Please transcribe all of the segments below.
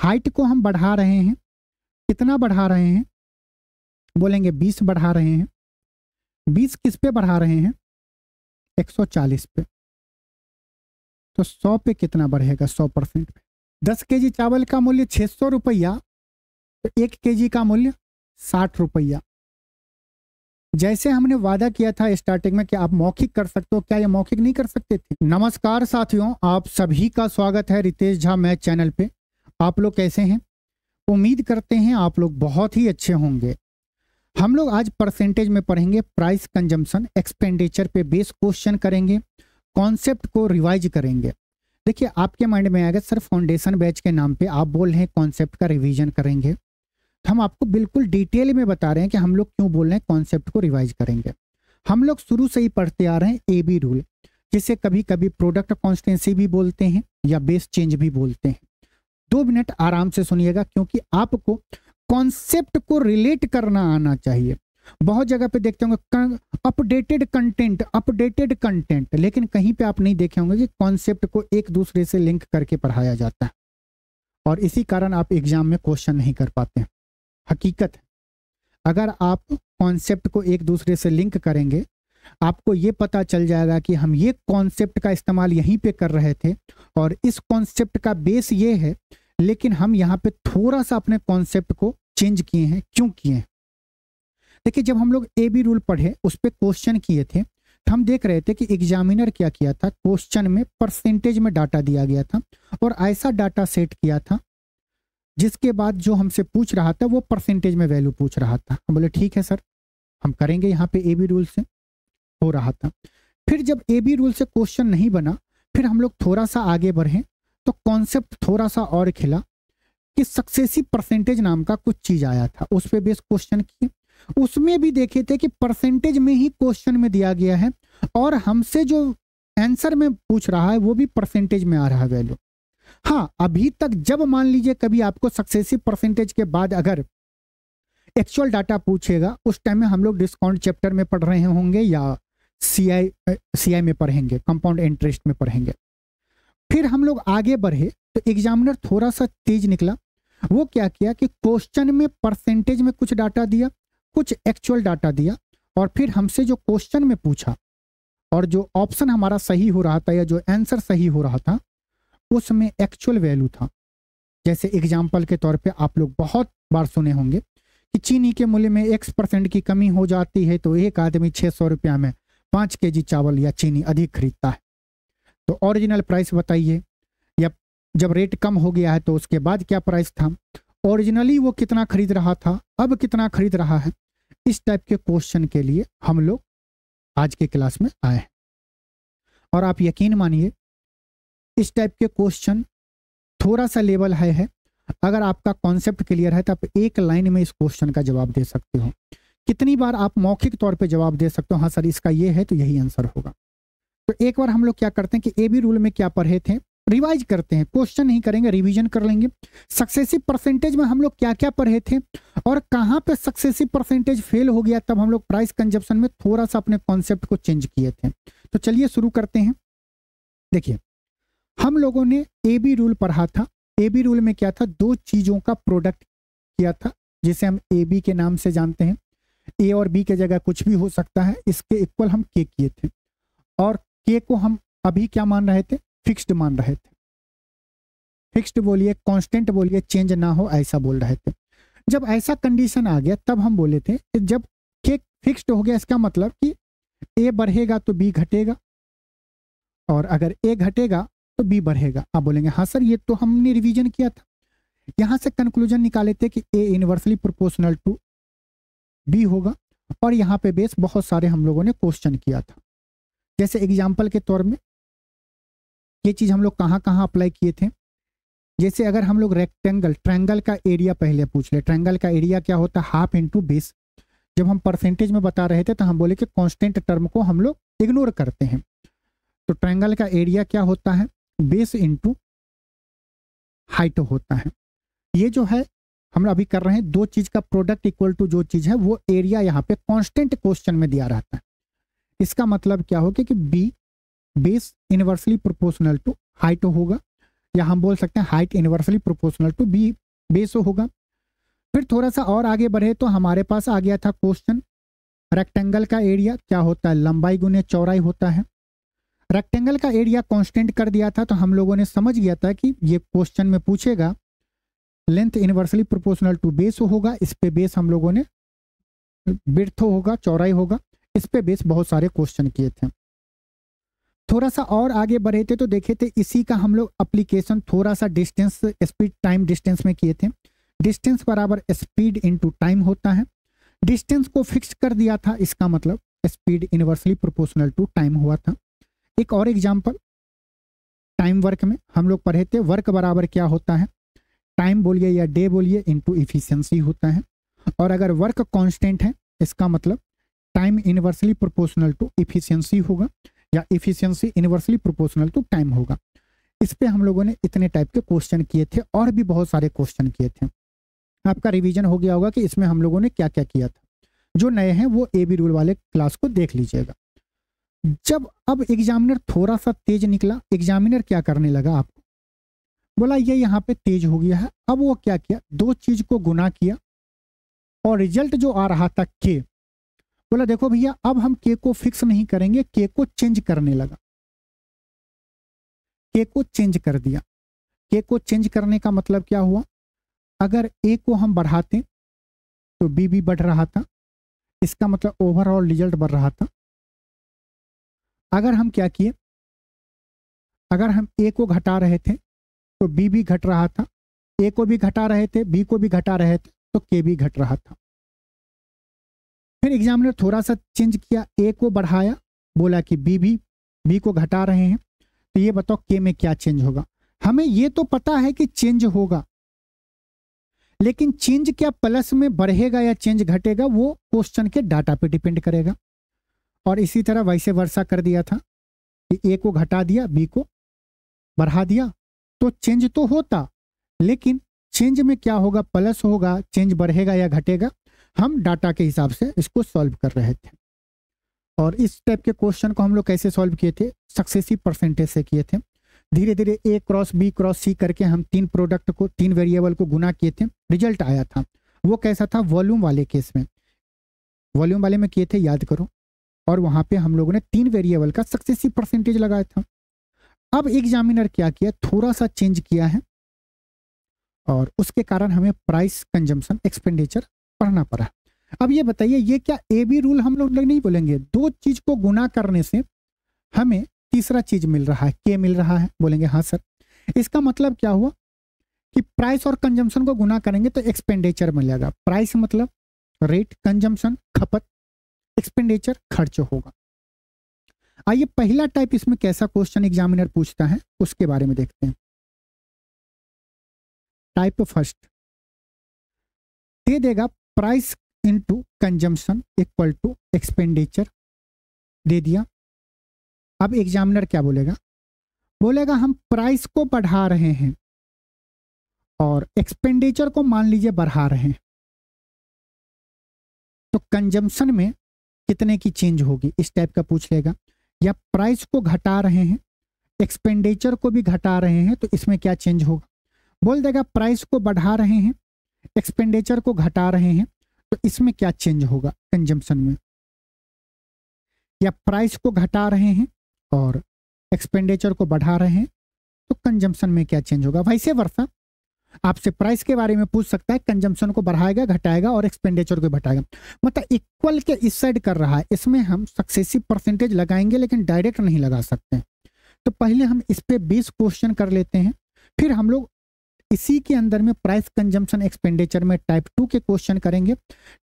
Height को हम बढ़ा रहे हैं, कितना बढ़ा रहे हैं? बोलेंगे 20 बढ़ा रहे हैं। 20 किस पे बढ़ा रहे हैं? 140 पे। तो 100 पे कितना बढ़ेगा? 100% पे। 10 केजी चावल का मूल्य 600 रुपया, तो 1 केजी का मूल्य 60 रुपया। जैसे हमने वादा किया था स्टार्टिंग में कि आप मौखिक कर सकते हो, क्या ये मौखिक नहीं कर सकते थे? नमस्कार साथियों, आप सभी का स्वागत है रितेश झा मैथ चैनल पे। आप लोग कैसे हैं? उम्मीद करते हैं आप लोग बहुत ही अच्छे होंगे। हम लोग आज परसेंटेज में पढ़ेंगे, प्राइस कंजम्पशन एक्सपेंडिचर पे बेस क्वेश्चन करेंगे, कॉन्सेप्ट को रिवाइज करेंगे। देखिए आपके माइंड में आएगा सर फाउंडेशन बैच के नाम पे आप बोल रहे हैं कॉन्सेप्ट का रिवीजन करेंगे, तो हम आपको बिल्कुल डिटेल में बता रहे हैं कि हम लोग क्यों बोल रहे हैं कॉन्सेप्ट को रिवाइज करेंगे। हम लोग शुरू से ही पढ़ते आ रहे हैं AB रूल, जिसे कभी कभी प्रोडक्ट कॉन्स्टेंसी भी बोलते हैं या बेस चेंज भी बोलते हैं। 2 मिनट आराम से सुनिएगा, क्योंकि आपको कॉन्सेप्ट को रिलेट करना आना चाहिए। बहुत जगह पे देखते होंगे अपडेटेड कंटेंट, लेकिन कहीं पे आप नहीं देखे होंगे कि कॉन्सेप्ट को एक दूसरे से लिंक करके पढ़ाया जाता है, और इसी कारण आप एग्जाम में क्वेश्चन नहीं कर पाते हैं। हकीकत है, अगर आप कॉन्सेप्ट को एक दूसरे से लिंक करेंगे, आपको ये पता चल जाएगा कि हम ये कॉन्सेप्ट का इस्तेमाल यहीं पे कर रहे थे और इस कॉन्सेप्ट का बेस ये है, लेकिन हम यहाँ पे थोड़ा सा अपने कॉन्सेप्ट को चेंज किए हैं। क्यों किए हैं? देखिए जब हम लोग AB रूल पढ़े, उस पर क्वेश्चन किए थे, तो हम देख रहे थे कि एग्जामिनर क्या किया था, क्वेश्चन में परसेंटेज में डाटा दिया गया था और ऐसा डाटा सेट किया था जिसके बाद जो हमसे पूछ रहा था वो परसेंटेज में वैल्यू पूछ रहा था। हम बोले ठीक है सर, हम करेंगे यहाँ पे AB रूल से। हो रहा था। फिर जब AB रूल से क्वेश्चन नहीं बना, फिर हम लोग थोड़ा सा आगे बढ़े तो कॉन्सेप्ट थोड़ा सा और खिला कि सक्सेसिव परसेंटेज नाम का कुछ चीज आया था, उस पे बेस क्वेश्चन किए। उसमें भी देखे थे कि परसेंटेज में ही क्वेश्चन में दिया गया है और हमसे जो आंसर में पूछ रहा है वो भी परसेंटेज में आ रहा है वैल्यू। हाँ, अभी तक जब मान लीजिए कभी आपको सक्सेसिव परसेंटेज के बाद अगर एक्चुअल डाटा पूछेगा, उस टाइम में हम लोग डिस्काउंट चैप्टर में पढ़ रहे होंगे या CI में पढ़ेंगे, कंपाउंड इंटरेस्ट में पढ़ेंगे। फिर हम लोग आगे बढ़े तो एग्जामिनर थोड़ा सा तेज निकला। वो क्या किया कि क्वेश्चन में परसेंटेज में कुछ डाटा दिया, कुछ एक्चुअल डाटा दिया, और फिर हमसे जो क्वेश्चन में पूछा और जो ऑप्शन हमारा सही हो रहा था या जो आंसर सही हो रहा था उसमें एक्चुअल वैल्यू था। जैसे एग्जाम्पल के तौर पे आप लोग बहुत बार सुने होंगे कि चीनी के मूल्य में X% की कमी हो जाती है तो एक आदमी 600 रुपया में 5 केजी चावल या चीनी अधिक खरीदता है। तो ओरिजिनल प्राइस बताइए, या जब रेट कम हो गया है तो उसके बाद क्या प्राइस था, ओरिजिनली वो कितना खरीद रहा था, अब कितना खरीद रहा है। इस टाइप के क्वेश्चन के लिए हम लोग आज के क्लास में आए हैं, और आप यकीन मानिए इस टाइप के क्वेश्चन थोड़ा सा लेवल हाई है। अगर आपका कॉन्सेप्ट क्लियर है तो आप एक लाइन में इस क्वेश्चन का जवाब दे सकते हो। कितनी बार आप मौखिक तौर पे जवाब दे सकते हो, हाँ सर इसका ये है तो यही आंसर होगा। तो एक बार हम लोग क्या करते हैं कि AB रूल में क्या पढ़े थे रिवाइज करते हैं, क्वेश्चन नहीं करेंगे, रिवीजन कर लेंगे। सक्सेसिव परसेंटेज में हम लोग क्या क्या पढ़े थे और कहाँ पे सक्सेसिव परसेंटेज फेल हो गया, तब हम लोग प्राइस कंजप्शन में थोड़ा सा अपने कॉन्सेप्ट को चेंज किए थे। तो चलिए शुरू करते हैं। देखिए हम लोगों ने AB रूल पढ़ा था। AB रूल में क्या था, 2 चीजों का प्रोडक्ट किया था जिसे हम AB के नाम से जानते हैं। A और B के जगह कुछ भी हो सकता है, इसके इक्वल हम K किए थे, और K को हम अभी क्या मान रहे थे, फिक्स्ड मान रहे थे। फिक्स्ड बोलिए, कांस्टेंट बोलिए, चेंज ना हो ऐसा बोल रहे थे। जब ऐसा कंडीशन आ गया तब हम बोले थे कि जब K फिक्स्ड हो गया इसका मतलब कि A बढ़ेगा तो B घटेगा, और अगर A घटेगा तो B बढ़ेगा। आप बोलेंगे हाँ सर ये तो हमने रिवीजन किया था। यहां से कंक्लूजन निकाले थे कि A inversely proportional to B होगा, और यहाँ पे बेस बहुत सारे हम लोगों ने क्वेश्चन किया था। जैसे एग्जाम्पल के तौर में ये चीज हम लोग कहाँ कहाँ अप्लाई किए थे। जैसे अगर हम लोग रेक्टेंगल, ट्रायंगल का एरिया पहले पूछ ले, ट्रायंगल का एरिया क्या होता है, हाफ इंटू बेस। जब हम परसेंटेज में बता रहे थे तो हम बोले कि कांस्टेंट टर्म को हम लोग इग्नोर करते हैं। तो ट्रायंगल का एरिया क्या होता है, बेस इंटू हाइट होता है। ये जो है हम अभी कर रहे हैं, 2 चीज का प्रोडक्ट इक्वल टू जो चीज है वो एरिया यहाँ पे कांस्टेंट क्वेश्चन में दिया रहता है। इसका मतलब क्या होगा कि B base inversely proportional to height होगा, या हम बोल सकते हैं height inversely proportional to B base होगा। फिर थोड़ा सा और आगे बढ़े तो हमारे पास आ गया था क्वेश्चन, रेक्टेंगल का एरिया क्या होता है, लंबाई गुने चौड़ाई होता है। रेक्टेंगल का एरिया कांस्टेंट कर दिया था तो हम लोगों ने समझ गया था कि ये क्वेश्चन में पूछेगा length inversely proportional to base होगा, इस पे बेस हम लोगों ने विड्थ होगा, चौड़ाई होगा, इस पे बेस बहुत सारे क्वेश्चन किए थे। थोड़ा सा और आगे बढ़े थे तो देखे थे इसी का हम लोग एप्लीकेशन थोड़ा सा डिस्टेंस स्पीड टाइम डिस्टेंस में किए थे। डिस्टेंस बराबर स्पीड इनटू टाइम होता है। डिस्टेंस को फिक्स कर दिया था, इसका मतलब speed inversely proportional to time हुआ था। एक और एग्जांपल, टाइम वर्क में हम लोग पढ़े थे वर्क बराबर क्या होता है, टाइम बोलिए या डे बोलिए इनटू इफिशियंसी होता है। और अगर वर्क कांस्टेंट है इसका मतलब time inversely proportional to efficiency होगा या efficiency inversely proportional to time होगा। इस पे हम लोगों ने इतने टाइप के क्वेश्चन किए थे और भी बहुत सारे क्वेश्चन किए थे। आपका रिवीजन हो गया होगा कि इसमें हम लोगों ने क्या क्या किया था। जो नए हैं वो ए बी रूल वाले क्लास को देख लीजिएगा। जब अब एग्जामिनर थोड़ा सा तेज निकला, एग्जामिनर क्या करने लगा, आपको बोला ये यहाँ पे तेज हो गया है। अब वो क्या किया, दो चीज को गुना किया और रिजल्ट जो आ रहा था के, बोला देखो भैया अब हम के को फिक्स नहीं करेंगे, के को चेंज करने लगा। के को चेंज कर दिया। के को चेंज करने का मतलब क्या हुआ, अगर ए को हम बढ़ाते तो बी भी बढ़ रहा था, इसका मतलब ओवरऑल रिजल्ट बढ़ रहा था। अगर हम क्या किए, अगर हम ए को घटा रहे थे तो बी भी घट रहा था, ए को भी घटा रहे थे बी को भी घटा रहे थे तो के भी घट रहा था। फिर एग्जामिनर थोड़ा सा चेंज किया, ए को बढ़ाया, बोला कि बी को घटा रहे हैं, तो ये बताओ के में क्या चेंज होगा। हमें ये तो पता है कि चेंज होगा, लेकिन चेंज क्या प्लस में बढ़ेगा या चेंज घटेगा वो क्वेश्चन के डाटा पे डिपेंड करेगा। और इसी तरह वैसे वर्षा कर दिया था कि ए को घटा दिया बी को बढ़ा दिया तो चेंज तो होता, लेकिन चेंज में क्या होगा, प्लस होगा, चेंज बढ़ेगा या घटेगा, हम डाटा के हिसाब से इसको सॉल्व कर रहे थे। और इस टाइप के क्वेश्चन को हम लोग कैसे सॉल्व किए थे, सक्सेसिव परसेंटेज से किए थे। धीरे धीरे ए क्रॉस बी क्रॉस सी करके हम तीन प्रोडक्ट को, तीन वेरिएबल को गुना किए थे, रिजल्ट आया था। वो कैसा था, वॉल्यूम वाले केस में, वॉल्यूम वाले में किए थे, याद करो। और वहां पे हम लोगों ने तीन वेरिएबल का सक्सेसिव परसेंटेज लगाया था। अब एग्जामिनर क्या किया, थोड़ा सा चेंज किया है और उसके कारण हमें प्राइस कंजम्पशन एक्सपेंडिचर पढ़ना पड़ा। अब ये बताइए, ये क्या ए बी रूल हम लोग नहीं बोलेंगे, दो चीज को गुना करने से हमें तीसरा चीज मिल रहा है, के मिल रहा है, बोलेंगे हाँ सर। इसका मतलब क्या हुआ कि प्राइस और कंजम्पशन को गुना करेंगे तो एक्सपेंडिचर मिलेगा। प्राइस मतलब रेट, कंजम्पशन खपत, एक्सपेंडिचर खर्च होगा। आइए पहला टाइप इसमें कैसा क्वेश्चन एग्जामिनर पूछता है उसके बारे में देखते हैं। टाइप फर्स्ट दे देगा price into consumption equal to expenditure, दे दिया। अब एग्जामिनर क्या बोलेगा, बोलेगा हम प्राइस को बढ़ा रहे हैं और एक्सपेंडिचर को मान लीजिए बढ़ा रहे हैं, तो कंजम्पशन में कितने की चेंज होगी, इस टाइप का पूछ लेगा। या प्राइस को घटा रहे हैं, एक्सपेंडिचर को भी घटा रहे हैं, तो इसमें क्या चेंज होगा। बोल देगा प्राइस को बढ़ा रहे हैं, एक्सपेंडिचर को घटा रहे हैं, तो इसमें क्या चेंज होगा कंजम्पशन में। या प्राइस को घटा रहे हैं और एक्सपेंडिचर को बढ़ा रहे हैं, तो कंजम्पशन में क्या चेंज होगा। वैसे वर्षा आपसे प्राइस के बारे में पूछ सकता है, कंजम्पशन को बढ़ाएगा, घटाएगा और एक्सपेंडिचर को घटाएगा, मतलब इक्वल के इस साइड कर रहा है। इसमें हम सक्सेसिव परसेंटेज लगाएंगे लेकिन डायरेक्ट नहीं लगा सकते। तो पहले हम इस पे 20 क्वेश्चन कर लेते हैं, फिर हम लोग इसी के अंदर में प्राइस कंजम्पशन एक्सपेंडिचर में टाइप 2 के क्वेश्चन करेंगे।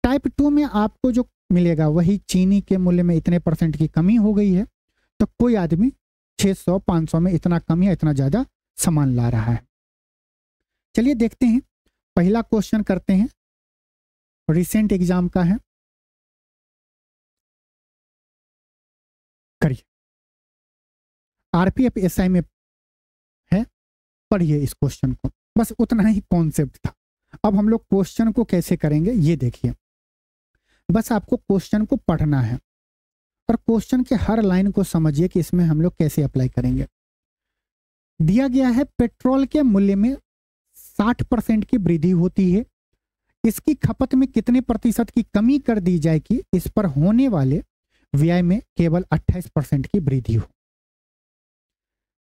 टाइप 2 में आपको जो मिलेगा वही चीनी के मूल्य में इतने % की कमी हो गई है, तो कोई आदमी 600 500 में इतना कम या इतना ज्यादा सामान ला रहा है। चलिए देखते हैं, पहला क्वेश्चन करते हैं, रिसेंट एग्जाम का है, करिए। आरपीएफ एसआई में है, पढ़िए इस क्वेश्चन को, बस उतना ही कॉन्सेप्ट था। अब हम लोग क्वेश्चन को कैसे करेंगे ये देखिए। बस आपको क्वेश्चन को पढ़ना है और क्वेश्चन के हर लाइन को समझिए कि इसमें हम लोग कैसे अप्लाई करेंगे। दिया गया है पेट्रोल के मूल्य में 60% की वृद्धि होती है, इसकी खपत में कितने प्रतिशत की कमी कर दी जाए कि इस पर होने वाले व्यय में केवल 28% की वृद्धि हो।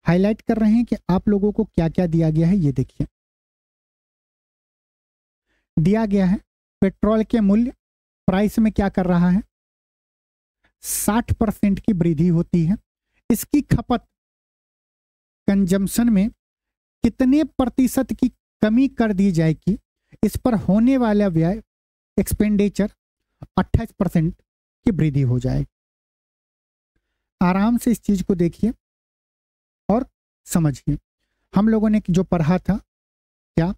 हाईलाइट कर रहे हैं कि आप लोगों को क्या क्या दिया गया है, ये देखिए। दिया गया है पेट्रोल के मूल्य प्राइस में क्या कर रहा है, 60% की वृद्धि होती है, इसकी खपत कंजम्पशन में कितने प्रतिशत की कमी कर दी जाए कि इस पर होने वाला व्यय एक्सपेंडिचर 28% की वृद्धि हो जाएगी। आराम से इस चीज को देखिए और समझिए। हम लोगों ने जो पढ़ा था क्या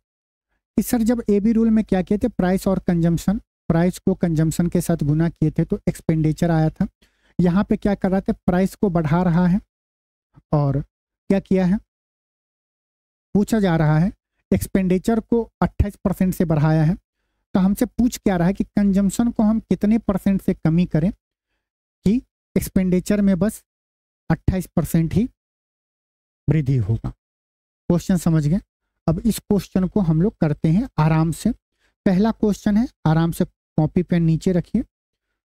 कि सर जब एबी रूल में क्या किए थे, प्राइस और कंजम्पशन, प्राइस को कंजम्पशन के साथ गुना किए थे तो एक्सपेंडिचर आया था। यहाँ पे क्या कर रहा था, प्राइस को बढ़ा रहा है और क्या किया है, पूछा जा रहा है एक्सपेंडिचर को 28% से बढ़ाया है। तो हमसे पूछ क्या रहा है कि कंजम्पशन को हम कितने % से कमी करें कि एक्सपेंडिचर में बस 28% ही वृद्धि होगा। क्वेश्चन समझ गए। अब इस क्वेश्चन को हम लोग करते हैं आराम से। पहला क्वेश्चन है, आराम से कॉपी पेन नीचे रखिए,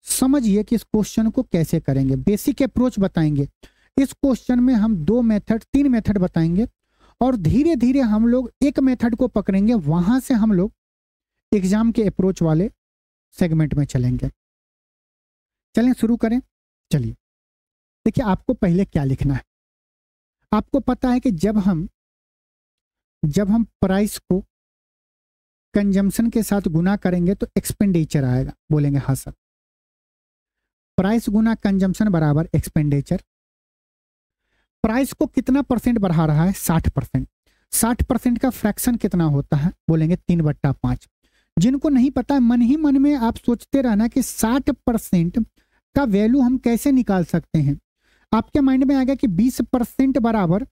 समझिए कि इस क्वेश्चन को कैसे करेंगे। बेसिक अप्रोच बताएंगे इस क्वेश्चन में, हम 3 मेथड बताएंगे और धीरे धीरे हम लोग एक मेथड को पकड़ेंगे, वहां से हम लोग एग्जाम के अप्रोच वाले सेगमेंट में चलेंगे। चलें शुरू करें। चलिए देखिए, आपको पहले क्या लिखना है। आपको पता है कि जब हम प्राइस को कंजम्पशन के साथ गुना करेंगे तो एक्सपेंडिचर आएगा। बोलेंगे हाँ सर। प्राइस गुना कंजम्पशन बराबर एक्सपेंडिचर। प्राइस को कितना % बढ़ा रहा है, 60%। 60% का फ्रैक्शन कितना होता है, बोलेंगे 3/5। जिनको नहीं पता है, मन ही मन में आप सोचते रहना कि 60% का वैल्यू हम कैसे निकाल सकते हैं। आपके माइंड में आएगा कि 20% बराबर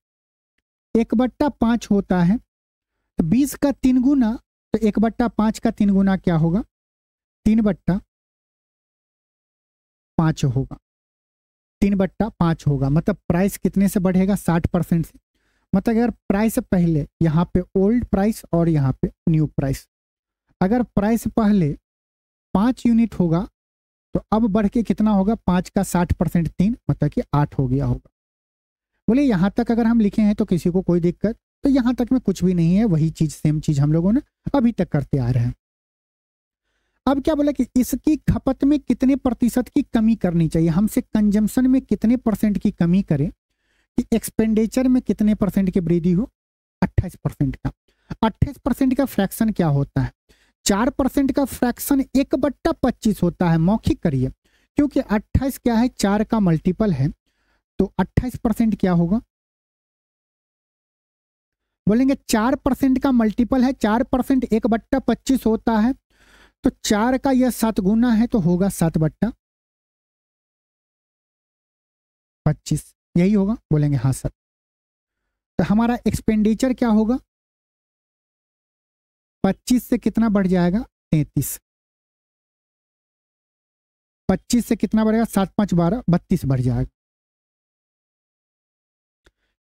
1/5 होता है, तो 20 का 3 गुना, तो 1/5 का 3 गुना क्या होगा, 3/5 होगा। 3/5 होगा, मतलब प्राइस कितने से बढ़ेगा, 60% से। मतलब अगर प्राइस पहले यहाँ पे ओल्ड प्राइस और यहाँ पे न्यू प्राइस, अगर प्राइस पहले 5 यूनिट होगा तो अब बढ़ के कितना होगा, 5 का 60% 3, मतलब कि 8 हो गया होगा। बोले यहाँ तक अगर हम लिखे हैं तो किसी को कोई दिक्कत, तो यहाँ तक में कुछ भी नहीं है, वही चीज सेम चीज हम लोगों ने अभी तक करते आ रहे हैं। अब क्या बोला कि इसकी खपत में कितने प्रतिशत की कमी करनी चाहिए, हमसे कंजम्पशन में कितने % की कमी करें कि एक्सपेंडिचर में कितने % की वृद्धि हो, 28% का। 28% का फ्रैक्शन क्या होता है, 4% का फ्रैक्शन 1/25 होता है। मौखिक करिए, क्योंकि 28 क्या है, 4 का मल्टीपल है, तो 28% क्या होगा, बोलेंगे 4% का मल्टीपल है। 4% 1/25 होता है, तो 4 का यह 7 गुना है, तो होगा 7/25, यही होगा। बोलेंगे हाँ सर। तो हमारा एक्सपेंडिचर क्या होगा, 25 से कितना बढ़ जाएगा, 33। 25 से कितना बढ़ेगा, 7 5 12 32 बढ़ जाएगा,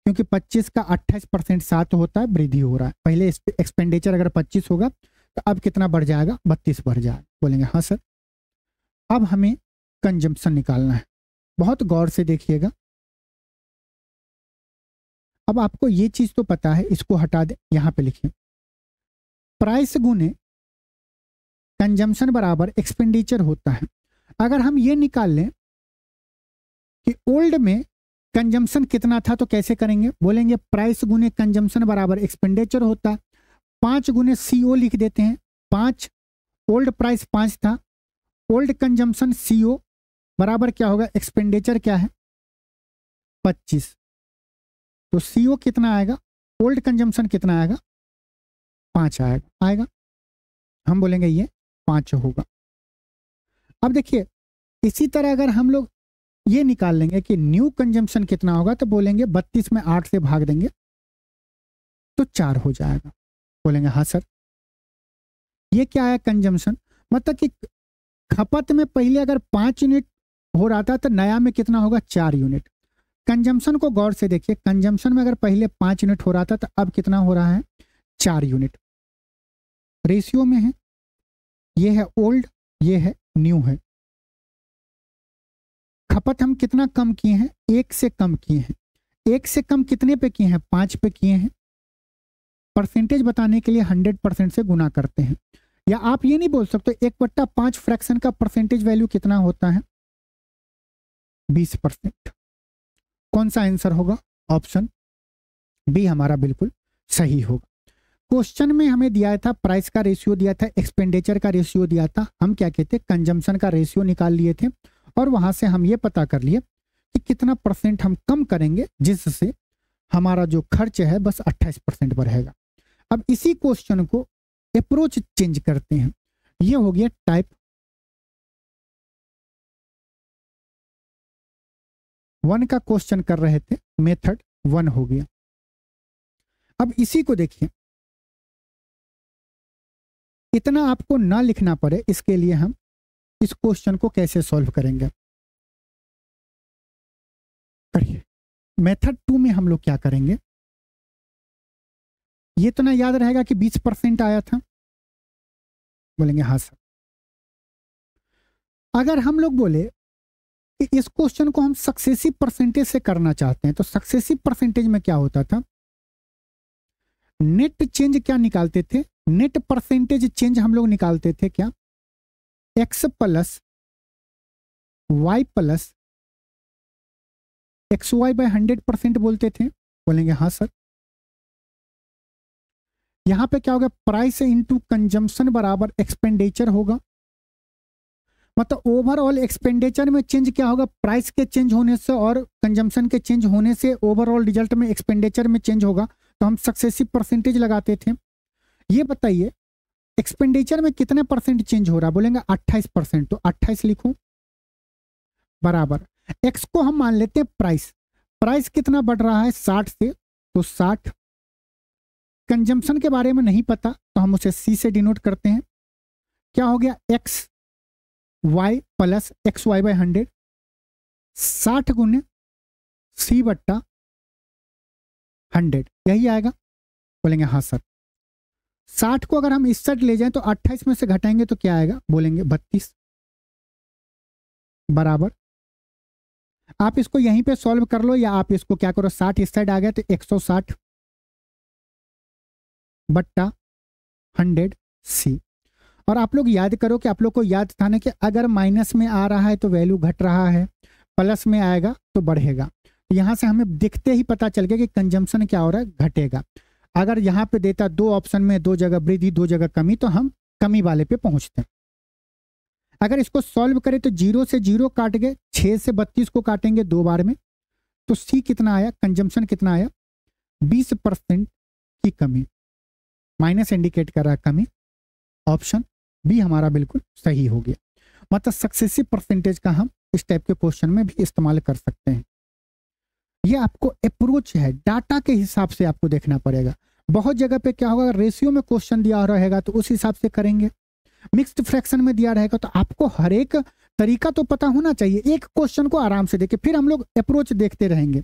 क्योंकि 25 का 28% 7 होता है, वृद्धि हो रहा है। पहले एक्सपेंडिचर अगर 25 होगा तो अब कितना बढ़ जाएगा, 32 बढ़ जाएगा। बोलेंगे हाँ सर। अब हमें कंजम्पशन निकालना है, बहुत गौर से देखिएगा। अब आपको ये चीज तो पता है, इसको हटा दे, यहां पे लिखिए प्राइस गुने कंजम्पशन बराबर एक्सपेंडिचर होता है। अगर हम ये निकाल लें कि ओल्ड में कंजम्पशन कितना था तो कैसे करेंगे, बोलेंगे प्राइस गुने कंजम्पशन बराबर एक्सपेंडिचर होता है। 5 गुने CO लिख देते हैं। 5 ओल्ड प्राइस 5 था, ओल्ड कंजम्पशन CO बराबर क्या होगा, एक्सपेंडिचर क्या है 25, तो CO कितना आएगा, ओल्ड कंजम्पशन कितना आएगा, 5 आएगा। हम बोलेंगे ये 5 होगा। अब देखिए इसी तरह अगर हम लोग ये निकाल लेंगे कि न्यू कंजम्पशन कितना होगा, तो बोलेंगे 32 में 8 से भाग देंगे तो 4 हो जाएगा। बोलेंगे हाँ सर। ये क्या है, कंजम्पशन, मतलब कि खपत में पहले अगर 5 यूनिट हो रहा था तो नया में कितना होगा, 4 यूनिट। कंजम्पशन को गौर से देखिए, कंजम्पशन में अगर पहले 5 यूनिट हो रहा था तो अब कितना हो रहा है, 4 यूनिट रेशियो में है। ये है ओल्ड, ये है न्यू है। खपत हम कितना कम किए हैं, 1 से कम किए हैं। 1 से कम कितने पे किए हैं, 5 पे किए हैं। परसेंटेज बताने के लिए 100% से गुना करते हैं। या आप ये नहीं बोल सकते 1/5 फ्रैक्शन का परसेंटेज वैल्यू कितना होता है, 20%। कौन सा आंसर होगा, ऑप्शन बी हमारा बिल्कुल सही होगा। क्वेश्चन में हमें दिया था प्राइस का रेशियो दिया था, एक्सपेंडिचर का रेशियो दिया था, हम क्या कहते हैं कंजम्पशन का रेशियो निकाल लिए थे और वहां से हम ये पता कर लिए कि कितना परसेंट हम कम करेंगे जिससे हमारा जो खर्च है बस 28% बढ़ेगा। अब इसी क्वेश्चन को अप्रोच चेंज करते हैं। ये हो गया टाइप 1 का क्वेश्चन कर रहे थे, मेथड 1 हो गया। अब इसी को देखिए, इतना आपको ना लिखना पड़े इसके लिए हम इस क्वेश्चन को कैसे सॉल्व करेंगे, करिए। मेथड 2 में हम लोग क्या करेंगे, ये तो ना याद रहेगा कि 20% आया था, बोलेंगे हाँ सर। अगर हम लोग बोले कि इस क्वेश्चन को हम सक्सेसिव परसेंटेज से करना चाहते हैं तो सक्सेसिव परसेंटेज में क्या होता था, नेट चेंज क्या निकालते थे, नेट परसेंटेज चेंज हम लोग निकालते थे क्या, x plus y plus XY/100% बोलते थे, बोलेंगे हाँ सर। यहां पे क्या होगा, प्राइस इंटू कंजम्पशन बराबर एक्सपेंडिचर होगा। मतलब ओवरऑल एक्सपेंडिचर में चेंज क्या होगा, प्राइस के चेंज होने से और कंजम्पशन के चेंज होने से ओवरऑल रिजल्ट में एक्सपेंडिचर में चेंज होगा। तो हम सक्सेसिव परसेंटेज लगाते थे। ये बताइए एक्सपेंडिचर में कितने परसेंट चेंज हो रहा है, बोलेंगे 28%, तो 28 लिखो बराबर एक्स को हम मान लेते हैं प्राइस, प्राइस कितना बढ़ रहा है 60 से, तो 60। कंजम्पशन के बारे में नहीं पता तो हम उसे सी से डिनोट करते हैं। क्या हो गया, एक्स वाई प्लस XY/100, 60 गुने C/100, यही आएगा, बोलेंगे हाँ सर। 60 को अगर हम इस साइड ले जाएं तो 28 में से घटाएंगे तो क्या आएगा, बोलेंगे 32 बराबर। आप इसको यहीं पे सॉल्व कर लो या आप इसको क्या करो, 60 इस साइड आ गया तो 160/100C। और आप लोग याद करो कि आप लोग को याद था ना कि अगर माइनस में आ रहा है तो वैल्यू घट रहा है, प्लस में आएगा तो बढ़ेगा। यहां से हमें दिखते ही पता चल गया कि कंजम्पशन क्या हो रहा है, घटेगा। अगर यहां पे देता 2 ऑप्शन में 2 जगह वृद्धि 2 जगह कमी तो हम कमी वाले पे पहुंचते हैं। अगर इसको सॉल्व करें तो 0 से 0 काट गए, 6 से 32 को काटेंगे 2 बार में, तो सी कितना आया, कंजम्पशन कितना आया, 20% की कमी, माइनस इंडिकेट कर रहा है कमी। ऑप्शन बी हमारा बिल्कुल सही हो गया। मतलब सक्सेसिव परसेंटेज का हम इस टाइप के क्वेश्चन में भी इस्तेमाल कर सकते हैं। ये आपको अप्रोच है, डाटा के हिसाब से आपको देखना पड़ेगा। बहुत जगह पे क्या होगा, रेशियो में क्वेश्चन दिया रहेगा तो उस हिसाब से करेंगे, मिक्स्ड फ्रैक्शन में दिया रहेगा तो आपको हर एक तरीका तो पता होना चाहिए। एक क्वेश्चन को आराम से देखे फिर हम लोग अप्रोच देखते रहेंगे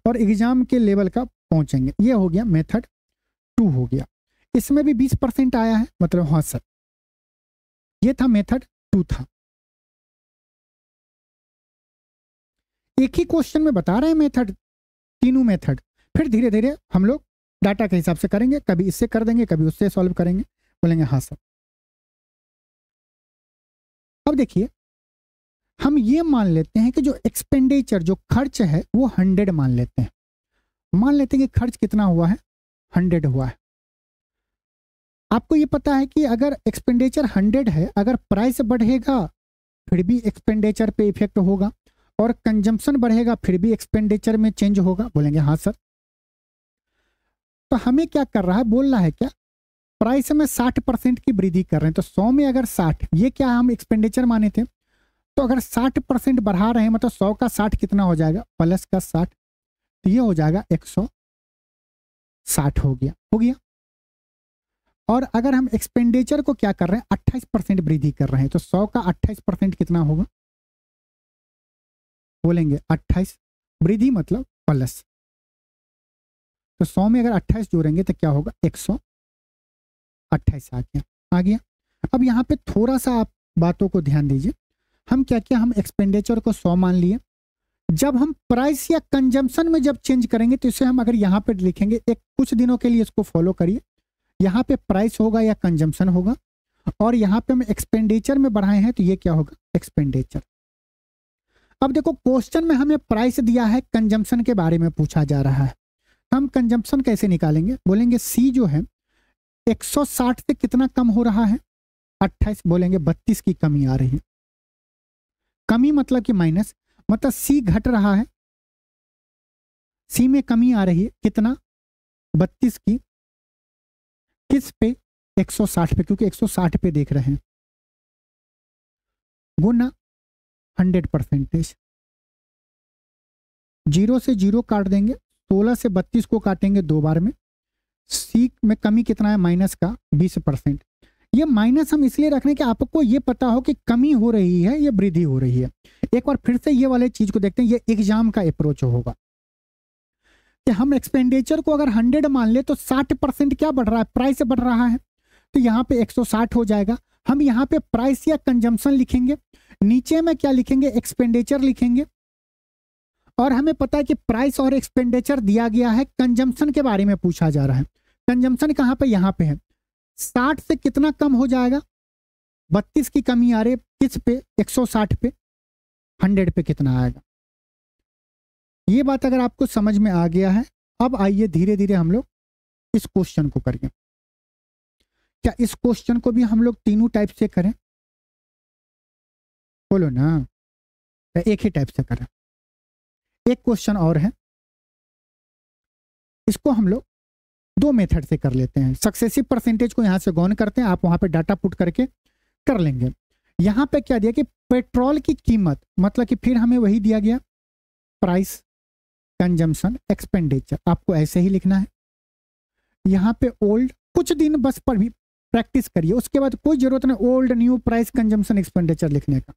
और एग्जाम के लेवल का पहुंचेंगे। ये हो गया मेथड 2 हो गया। इसमें भी 20% आया है, मतलब हाँ सर। ये था मेथड 2 था। एक ही क्वेश्चन में बता रहे हैं मेथड, तीनों मेथड, फिर धीरे धीरे हम लोग डाटा के हिसाब से करेंगे, कभी इससे कर देंगे कभी उससे सॉल्व करेंगे, बोलेंगे हाँ सर। अब देखिए हम ये मान लेते हैं कि जो एक्सपेंडिचर जो खर्च है वो 100 मान लेते हैं। मान लेते हैं कि खर्च कितना हुआ है, 100 हुआ है। आपको ये पता है कि अगर एक्सपेंडिचर 100 है, अगर प्राइस बढ़ेगा फिर भी एक्सपेंडिचर पे इफेक्ट होगा और कंजम्पशन बढ़ेगा फिर भी एक्सपेंडिचर में चेंज होगा, बोलेंगे हाँ सर। तो हमें क्या कर रहा है, बोल रहा है क्या, प्राइस में 60% की वृद्धि कर रहे हैं तो 100 में अगर 60, ये क्या हम एक्सपेंडिचर माने थे, तो अगर 60% बढ़ा रहे हैं मतलब 100 का 60 कितना हो जाएगा, प्लस का 60, तो ये हो जाएगा 160 हो गया। और अगर हम एक्सपेंडिचर को क्या कर रहे हैं, 28% वृद्धि कर रहे हैं तो 100 का 28% कितना होगा, बोलेंगे 28, वृद्धि मतलब प्लस। तो 100 में अगर 28 जोड़ेंगे तो क्या होगा, 128 आ गया। अब यहाँ पे थोड़ा सा आप बातों को ध्यान दीजिए। हम क्या किया, हम एक्सपेंडिचर को 100 मान लिए। जब हम प्राइस या कंजम्पशन में जब चेंज करेंगे तो इसे हम अगर यहाँ पे लिखेंगे, एक कुछ दिनों के लिए इसको फॉलो करिए। यहाँ पे प्राइस होगा या कंजम्पशन होगा, और यहाँ पे हम एक्सपेंडिचर में बढ़ाए हैं तो ये क्या होगा, एक्सपेंडिचर। अब देखो क्वेश्चन में हमें प्राइस दिया है, कंजम्पशन के बारे में पूछा जा रहा है। हम कंजम्पशन कैसे निकालेंगे, बोलेंगे सी जो है 160 से कितना कम हो रहा है, 28, बोलेंगे 32 की कमी आ रही है। कमी मतलब कि माइनस, मतलब सी घट रहा है, सी में कमी आ रही है, कितना, 32 की, किस पे, 160 पे, क्योंकि 160 पे देख रहे हैं, गुना 100%। 0 से 0 काट देंगे, 16 से 32 को काटेंगे 2 बार में। सी में कमी कितना है, माइनस का 20%। ये माइनस हम इसलिए रख रहे हैं कि आपको ये पता हो कि कमी हो रही है या वृद्धि हो रही है। एक बार फिर से ये वाले चीज को देखते हैं, ये एग्जाम का अप्रोच होगा कि हम एक्सपेंडिचर को अगर 100 मान ले तो 60% क्या बढ़ रहा है, प्राइस बढ़ रहा है, तो यहाँ पे 160 हो जाएगा। हम यहाँ पे प्राइस या कंजम्पशन लिखेंगे, नीचे में क्या लिखेंगे, एक्सपेंडिचर लिखेंगे। और हमें पता है कि प्राइस और एक्सपेंडिचर दिया गया है, कंजम्पशन के बारे में पूछा जा रहा है। कंजम्पशन कहाँ पे, यहाँ पे है। 60 से कितना कम हो जाएगा, 32 की कमी आ रही, किस पे, 160 पे, 100 पे कितना आएगा। ये बात अगर आपको समझ में आ गया है, अब आइए धीरे धीरे हम लोग इस क्वेश्चन को करेंगे। क्या इस क्वेश्चन को भी हम लोग तीनों टाइप से करें, बोलो ना, या एक ही टाइप से करें। एक क्वेश्चन और है, इसको हम लोग 2 मेथड से कर लेते हैं। सक्सेसिव परसेंटेज को यहां से गौन करते हैं, आप वहां पे डाटा पुट करके कर लेंगे। यहां पे क्या दिया कि पेट्रोल की कीमत, मतलब कि फिर हमें वही दिया गया, प्राइस, कंजम्पशन, एक्सपेंडिचर, आपको ऐसे ही लिखना है। यहां पे ओल्ड, कुछ दिन बस पर भी प्रैक्टिस करिए, उसके बाद कोई जरूरत नहीं old new price consumption expenditure लिखने का।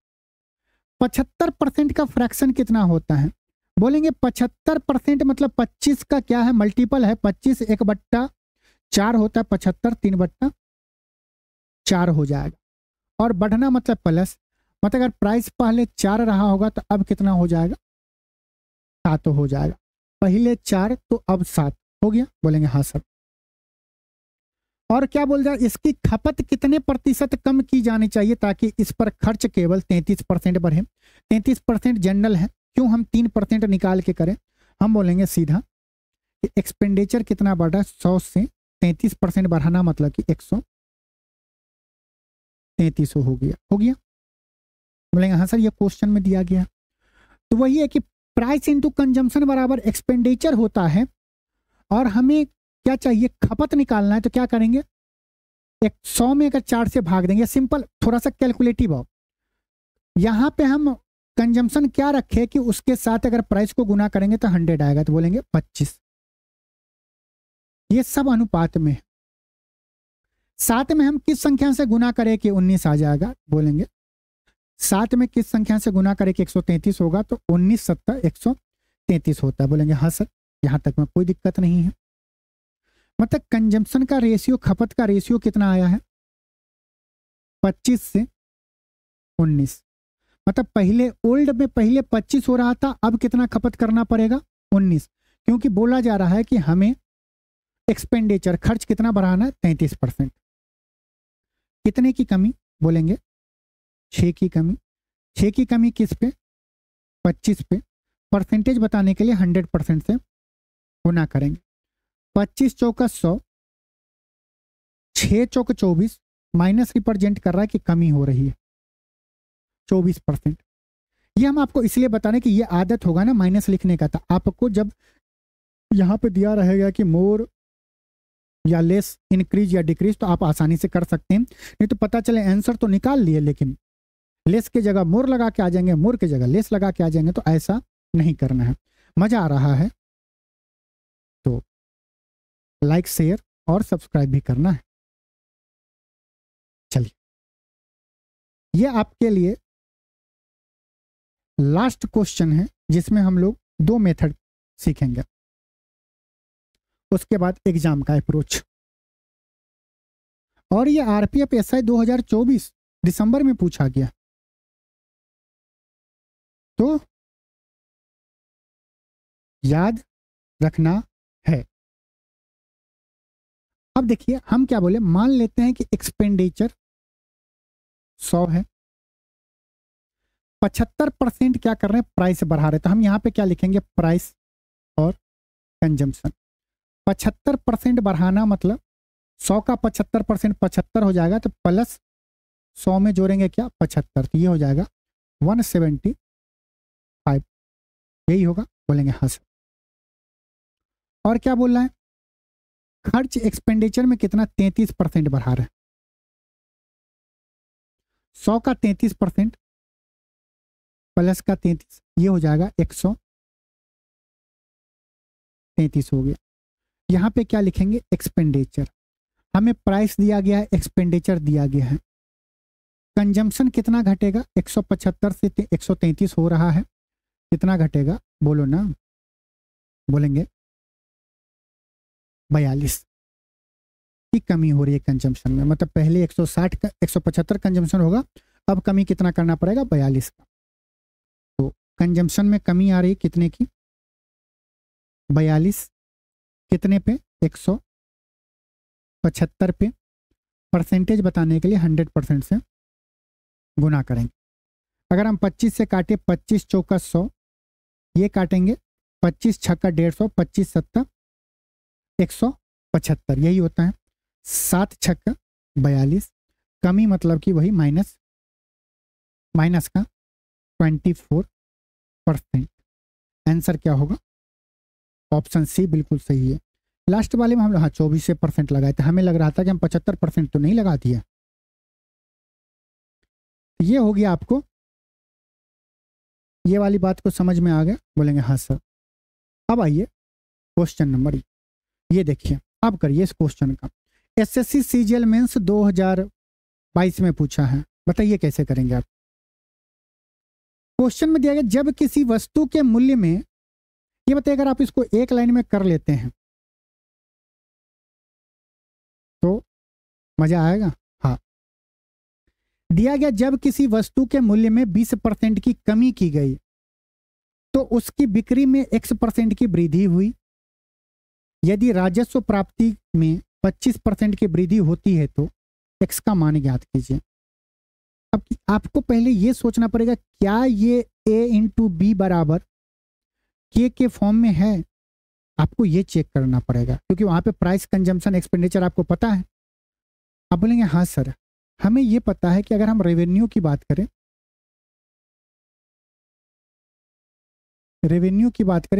75% का फ्रैक्शन कितना होता है, बोलेंगे 75% मतलब 25 का क्या है, मल्टीपल है, 25 1/4 होता है, 75 3/4 हो जाएगा। और बढ़ना मतलब प्लस, मतलब अगर प्राइस पहले 4 रहा होगा तो अब कितना हो जाएगा, 7 हो जाएगा। पहले 4 तो अब 7 हो गया, बोलेंगे हाँ सर। और क्या बोल रहा है, इसकी खपत कितने प्रतिशत कम की जानी चाहिए ताकि इस पर खर्च केवल 33% बढ़े। 33% जनरल है, क्यों हम 3% निकाल के करें, हम बोलेंगे सीधा कि एक्सपेंडिचर कितना बढ़ा, 100 से 33% बढ़ाना मतलब कि 133 हो गया। बोलेंगे हाँ सर, ये क्वेश्चन में दिया गया। तो वही है कि प्राइस इंटू कंजम्पशन बराबर एक्सपेंडिचर होता है, और हमें क्या चाहिए, खपत निकालना है। तो क्या करेंगे, 100 में अगर 4 से भाग देंगे, सिंपल, थोड़ा सा कैलकुलेटिव हो। यहां पे हम कंजम्पशन क्या रखे कि उसके साथ अगर प्राइस को गुना करेंगे तो 100 आएगा, तो बोलेंगे 25। ये सब अनुपात में है। साथ में हम किस संख्या से गुना करें कि 19 आ जाएगा, बोलेंगे साथ में किस संख्या से गुना करें कि 133 होगा, तो 19 7 133 होता है, बोलेंगे हाँ सर, यहां तक में कोई दिक्कत नहीं है। मतलब कंजम्पशन का रेशियो, खपत का रेशियो कितना आया है, 25 से 19। मतलब पहले ओल्ड में पहले 25 हो रहा था, अब कितना खपत करना पड़ेगा, 19, क्योंकि बोला जा रहा है कि हमें एक्सपेंडिचर, खर्च कितना बढ़ाना है, 33%। कितने की कमी, बोलेंगे 6 की कमी। 6 की कमी किस पे, 25 पे। परसेंटेज बताने के लिए 100% से गुना करेंगे। 25 चौका 100, 6 चौक 24, माइनस रिप्रेजेंट कर रहा है कि कमी हो रही है 24%। ये हम आपको इसलिए बता रहे हैं कि ये आदत होगा ना माइनस लिखने का, था आपको जब यहाँ पे दिया रहेगा कि मोर या लेस, इंक्रीज या डिक्रीज, तो आप आसानी से कर सकते हैं। नहीं तो पता चले आंसर तो निकाल लिए, लेकिन लेस के जगह मोर लगा के आ जाएंगे, मोर के जगह लेस लगा के आ जाएंगे, तो ऐसा नहीं करना है। मजा आ रहा है तो लाइक, शेयर और सब्सक्राइब भी करना है। चलिए, ये आपके लिए लास्ट क्वेश्चन है जिसमें हम लोग 2 मेथड सीखेंगे। उसके बाद एग्जाम का अप्रोच। और ये आरपीएफ एसआई 2024 दिसंबर में पूछा गया, तो याद रखना है। अब देखिए हम क्या बोले, मान लेते हैं कि एक्सपेंडिचर 100 है, 75% क्या कर रहे हैं, प्राइस बढ़ा रहे हैं। तो हम यहाँ पे क्या लिखेंगे, प्राइस और कंजम्पशन। 75% बढ़ाना मतलब 100 का 75% 75 हो जाएगा, तो प्लस 100 में जोड़ेंगे क्या, 75, तो ये हो जाएगा 175, यही होगा, बोलेंगे हाँ सर। और क्या बोल रहा है, खर्च एक्सपेंडिचर में कितना, 33% बढ़ा रहे हैं। 100 का 33% प्लस का 33, ये हो जाएगा 133 हो गया। यहाँ पे क्या लिखेंगे, एक्सपेंडिचर। हमें प्राइस दिया गया है, एक्सपेंडिचर दिया गया है। कंजम्पशन कितना घटेगा, 175 से 133 हो रहा है, कितना घटेगा, बोलो ना, बोलेंगे 42 की कमी हो रही है कंजम्पशन में। मतलब पहले 160 का 175 कंजम्पशन होगा, अब कमी कितना करना पड़ेगा, 42 का। तो कंजम्पशन में कमी आ रही कितने की, 42, कितने पे, 175 पे। परसेंटेज बताने के लिए 100% से गुना करेंगे। अगर हम 25 से काटे, 25 चौका 100, ये काटेंगे 25 छक्का 150, 25 सत्ता 175, यही होता है। 7 छक्का 42, कमी मतलब कि वही माइनस का 24%। आंसर क्या होगा, ऑप्शन सी बिल्कुल सही है। लास्ट वाले में हम 24% लगाए थे, हमें लग रहा था कि हम 75% तो नहीं लगा दिए। ये हो गया, आपको ये वाली बात को समझ में आ गया, बोलेंगे हाँ सर। अब आइए क्वेश्चन नंबर, ये देखिए, अब करिए इस क्वेश्चन का। एसएससी सीजीएल मेंस 2022 में पूछा है, बताइए कैसे करेंगे आप। क्वेश्चन में दिया गया, जब किसी वस्तु के मूल्य में, ये बताइए अगर आप इसको एक लाइन में कर लेते हैं तो मजा आएगा। हाँ, दिया गया जब किसी वस्तु के मूल्य में 20% की कमी की गई तो उसकी बिक्री में X% की वृद्धि हुई। यदि राजस्व प्राप्ति में 25% की वृद्धि होती है तो X का मान ज्ञात कीजिए। अब आपको पहले यह सोचना पड़ेगा, क्या ये A इंटू बी बराबर K के फॉर्म में है, आपको ये चेक करना पड़ेगा, क्योंकि वहां पे प्राइस, कंजम्पशन, एक्सपेंडिचर आपको पता है। आप बोलेंगे हाँ सर, हमें ये पता है कि अगर हम रेवेन्यू की बात करें,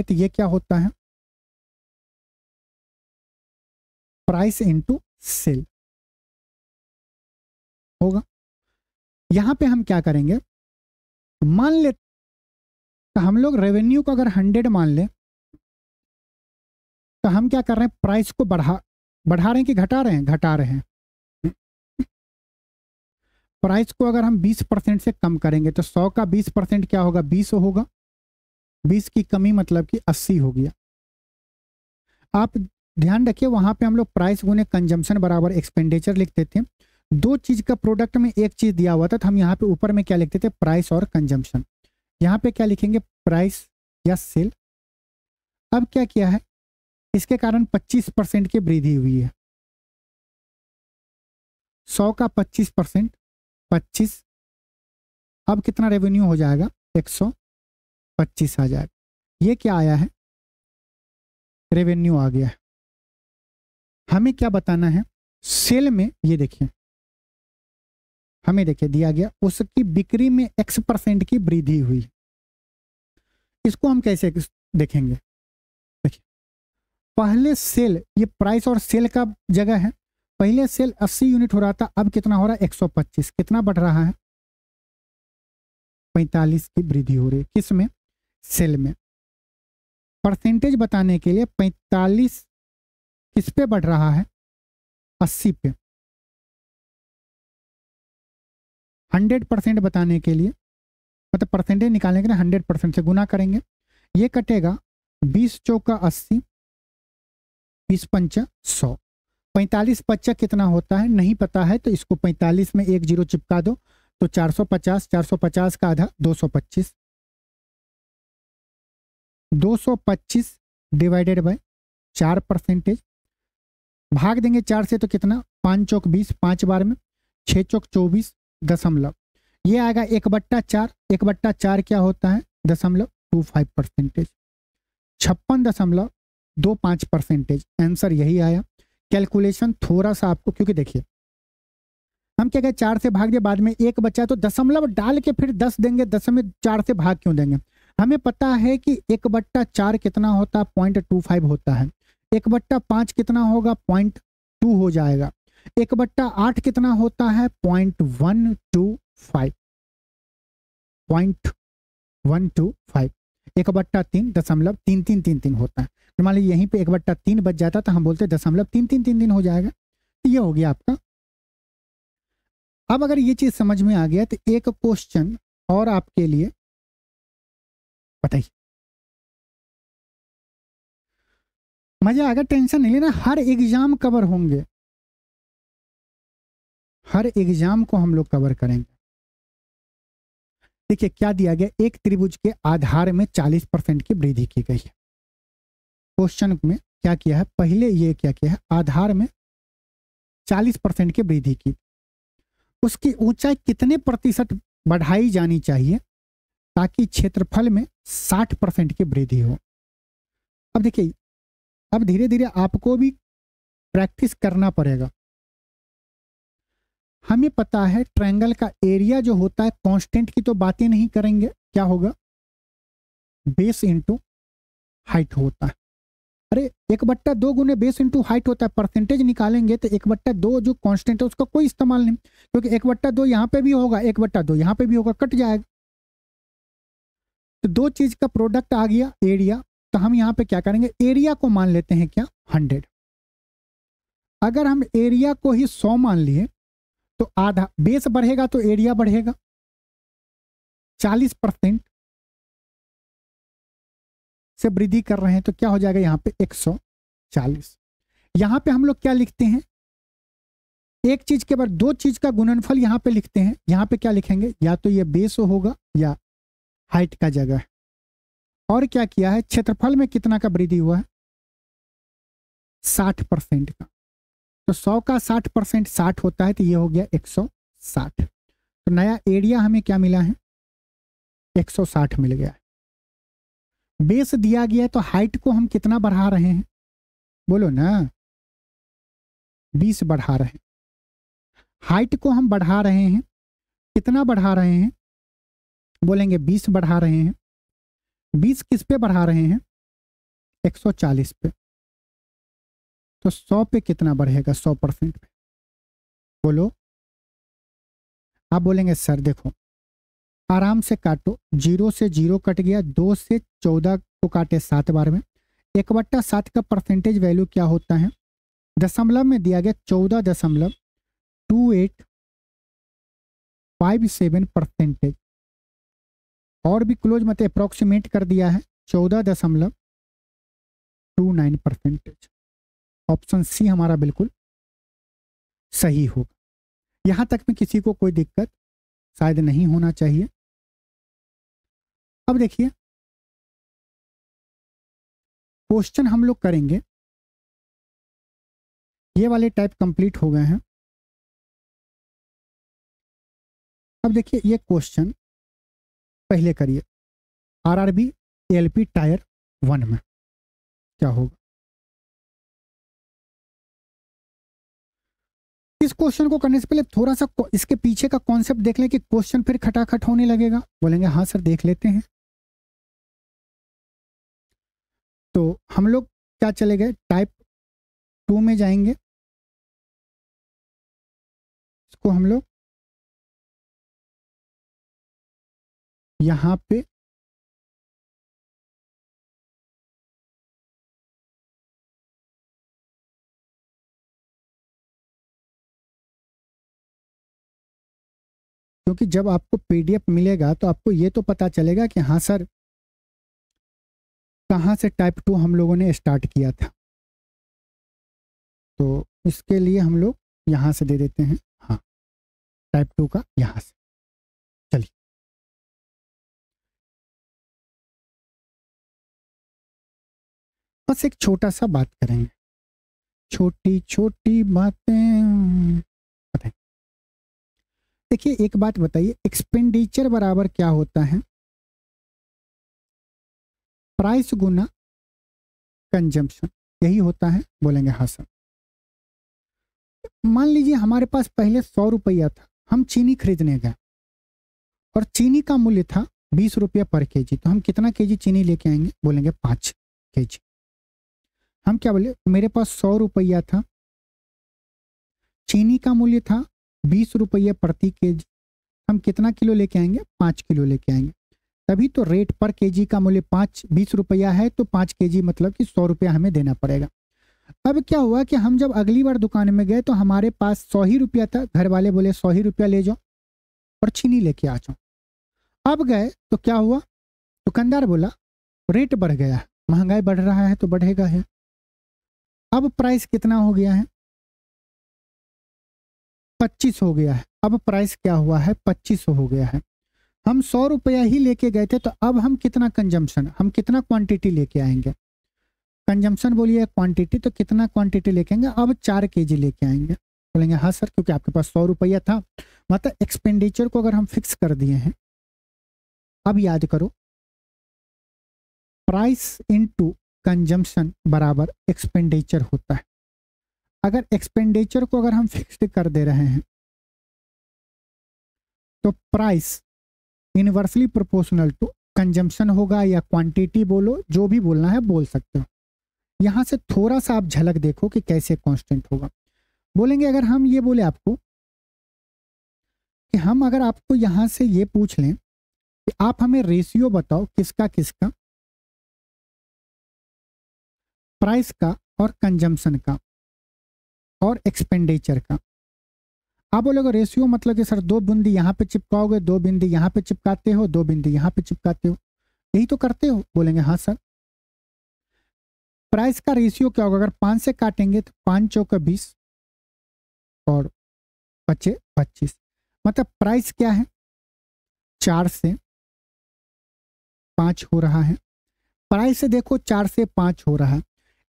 तो ये क्या होता है, प्राइस इंटू सेल होगा। यहां पे हम क्या करेंगे, मान ले तो हम लोग रेवेन्यू को अगर 100 मान ले तो हम क्या कर रहे हैं, प्राइस को बढ़ा रहे हैं कि घटा रहे हैं, घटा रहे हैं। प्राइस को अगर हम 20% से कम करेंगे तो 100 का 20% क्या होगा, 20 होगा। 20 की कमी मतलब कि 80 हो गया। आप ध्यान रखिए, वहां पे हम लोग प्राइस गुने कंजम्पशन बराबर एक्सपेंडिचर लिखते थे। दो चीज का प्रोडक्ट में एक चीज दिया हुआ था, तो हम यहाँ पे ऊपर में क्या लिखते थे, प्राइस और कंजम्पशन। यहाँ पे क्या लिखेंगे, प्राइस या सेल। अब क्या किया है, इसके कारण 25% की वृद्धि हुई है। 100 का 25%, 25, अब कितना रेवेन्यू हो जाएगा, 125 आ जाएगा। ये क्या आया है, रेवेन्यू आ गया है। हमें क्या बताना है, सेल में ये देखिए, हमें देखिए दिया गया उसकी बिक्री में X% की वृद्धि हुई। इसको हम कैसे देखेंगे, देखिए पहले सेल, ये प्राइस और सेल का जगह है। पहले सेल 80 यूनिट हो रहा था, अब कितना हो रहा है, 125। कितना बढ़ रहा है, 45 की वृद्धि हो रही है। किस में, सेल में। परसेंटेज बताने के लिए 45 किस पे बढ़ रहा है, 80 पे। 100% बताने के लिए, मतलब परसेंटेज निकालने के लिए 100% से गुना करेंगे। ये कटेगा 20 चौका 80, 20 पंचा 100, 45 पच्चा कितना होता है नहीं पता है, तो इसको 45 में एक जीरो चिपका दो तो 450, 450 का आधा 225, 225 डिवाइडेड बाय 4%, भाग देंगे 4 से तो कितना, 5 चौक 20, 5 बार में 6 चौक 24 दशमलव, ये आएगा 1/4, 1/4 क्या होता है 0.25%, 56.25%, आंसर यही आया। कैलकुलेशन थोड़ा सा आपको, क्योंकि देखिए हम क्या कहें 4 से भाग दे, बाद में 1 बचा तो दशमलव डाल के फिर 10 देंगे, 10 में 4 से भाग क्यों देंगे, हमें पता है कि 1/4 कितना होता है 0.25 होता है, 1/5 कितना होगा 0.2 हो जाएगा, 1/8 कितना होता है 0.125, 0.125, 1/3.3333 होता है, तो मान लीजिए यहीं पे 1/3 बच जाता तो हम बोलते 0.3333 हो जाएगा, तो ये हो गया आपका। अब अगर ये चीज समझ में आ गया तो एक क्वेश्चन और आपके लिए बताइए, मजा आएगा, टेंशन नहीं लेना, हर एग्जाम कवर होंगे, हर एग्जाम को हम लोग कवर करेंगे। देखिए क्या दिया गया, एक त्रिभुज के आधार में 40% की वृद्धि की गई है। क्वेश्चन में क्या किया है, पहले ये क्या किया है, आधार में 40% की वृद्धि की, उसकी ऊंचाई कितने प्रतिशत बढ़ाई जानी चाहिए ताकि क्षेत्रफल में 60% की वृद्धि हो। अब देखिए, अब धीरे धीरे आपको भी प्रैक्टिस करना पड़ेगा। हमें पता है ट्रायंगल का एरिया जो होता है कांस्टेंट की तो बातें नहीं करेंगे, क्या होगा बेस इंटू हाइट होता है। अरे 1/2 गुने बेस इंटू हाइट होता है, परसेंटेज निकालेंगे तो 1/2 जो कांस्टेंट है उसका कोई इस्तेमाल नहीं, क्योंकि 1/2 यहाँ पे भी होगा, 1/2 यहाँ पे भी होगा, कट जाएगा। तो दो चीज का प्रोडक्ट आ गया एरिया, तो हम यहाँ पे क्या करेंगे, एरिया को मान लेते हैं क्या 100। अगर हम एरिया को ही 100 मान लिए तो आधा बेस बढ़ेगा तो एरिया बढ़ेगा, 40% से वृद्धि कर रहे हैं तो क्या हो जाएगा यहाँ पे 140। यहाँ पे हम लोग क्या लिखते हैं, एक चीज के बाद दो चीज का गुणनफल यहाँ पे लिखते हैं, यहाँ पे क्या लिखेंगे, या तो ये बेस होगा या हाइट का जगह है। और क्या किया है, क्षेत्रफल में कितना का वृद्धि हुआ है 60% का, तो 100 का 60% 60 होता है, तो ये हो गया 160। तो नया एरिया हमें क्या मिला है 160 मिल गया है। बेस दिया गया है तो हाइट को हम कितना बढ़ा रहे हैं, बोलो ना 20 बढ़ा रहे हैं। हाइट को हम बढ़ा रहे हैं, कितना बढ़ा रहे हैं, बोलेंगे 20 बढ़ा रहे हैं। 20 किस पे बढ़ा रहे हैं 140 पे, तो 100 पे कितना बढ़ेगा 100% पे, बोलो। आप बोलेंगे सर देखो आराम से काटो, 0 से 0 कट गया, 2 से 14 को काटे 7 बार में, 1/7 का परसेंटेज वैल्यू क्या होता है, दशमलव में दिया गया 14.2857%, और भी क्लोज मत अप्रोक्सीमेट कर दिया है 14.29%। ऑप्शन सी हमारा बिल्कुल सही होगा। यहां तक में किसी को कोई दिक्कत शायद नहीं होना चाहिए। अब देखिए क्वेश्चन हम लोग करेंगे, ये वाले टाइप कंप्लीट हो गए हैं। अब देखिए ये क्वेश्चन पहले करिए, आरआरबी एलपी टायर 1 में क्या होगा। इस क्वेश्चन को करने से पहले थोड़ा सा इसके पीछे का कॉन्सेप्ट देख लें कि क्वेश्चन फिर खटाखट होने लगेगा। बोलेंगे हाँ सर देख लेते हैं। तो हम लोग क्या चले गए, टाइप 2 में जाएंगे। इसको हम लोग यहां पे क्योंकि जब आपको पीडीएफ मिलेगा तो आपको ये तो पता चलेगा कि हाँ सर कहाँ से टाइप 2 हम लोगों ने स्टार्ट किया था, तो इसके लिए हम लोग यहाँ से दे देते हैं, हाँ टाइप 2 का यहाँ से। चलिए बस एक छोटा सा बात करेंगे, छोटी छोटी बातें बताएं। देखिए एक बात बताइए, एक्सपेंडिचर बराबर क्या होता है? प्राइस गुना कंजम्पशन, यही होता है। बोलेंगे हाँ सर। मान लीजिए हमारे पास पहले 100 रुपया था, हम चीनी खरीदने गए और चीनी का मूल्य था 20 रुपया पर केजी, तो हम कितना केजी चीनी लेके आएंगे? बोलेंगे 5 केजी। हम क्या बोले, मेरे पास 100 रुपया था, चीनी का मूल्य था 20 रुपये प्रति केजी, हम कितना किलो लेके आएंगे? 5 किलो लेके आएंगे। तभी तो रेट पर केजी का मूल्य 20 रुपया है, तो 5 केजी मतलब कि 100 रुपया हमें देना पड़ेगा। अब क्या हुआ कि हम जब अगली बार दुकान में गए तो हमारे पास 100 ही रुपया था, घर वाले बोले 100 ही रुपया ले जाओ और चीनी लेके आ जाओ। अब गए तो क्या हुआ, दुकानदार बोला रेट बढ़ गया है, महंगाई बढ़ रहा है तो बढ़ेगा है। अब प्राइस कितना हो गया है? 25 हो गया है। अब प्राइस क्या हुआ है? 25 हो गया है। हम 100 रुपया ही लेके गए थे, तो अब हम कितना कंजम्पशन, हम कितना क्वांटिटी लेके आएंगे? कंजम्पशन बोलिए क्वांटिटी, तो कितना क्वांटिटी लेके आएंगे? अब 4 केजी लेके आएंगे। बोलेंगे हाँ सर, क्योंकि आपके पास 100 रुपया था। मतलब एक्सपेंडिचर को अगर हम फिक्स कर दिए हैं, अब याद करो, प्राइस इनटू कंजम्पशन बराबर एक्सपेंडिचर होता है। अगर एक्सपेंडिचर को अगर हम फिक्स्ड कर दे रहे हैं तो price inversely proportional to consumption होगा, या क्वांटिटी बोलो, जो भी बोलना है बोल सकते हो। यहां से थोड़ा सा आप झलक देखो कि कैसे कांस्टेंट होगा। बोलेंगे अगर हम ये बोले आपको कि हम अगर आपको यहां से ये पूछ लें कि आप हमें रेशियो बताओ किसका किसका, प्राइस का और कंजम्पशन का और एक्सपेंडिचर का। आप बोलोगे रेशियो मतलब कि सर 2 बिंदी यहाँ पे चिपकाओगे, 2 बिंदी यहाँ पे चिपकाते हो, 2 बिंदी यहाँ पे चिपकाते हो, यही तो करते हो। बोलेंगे हाँ सर। प्राइस का रेशियो क्या होगा? अगर 5 से काटेंगे तो 5 चौका 20 और बचे 25। मतलब प्राइस क्या है? 4 से 5 हो रहा है। प्राइस से देखो 4 से 5 हो रहा है।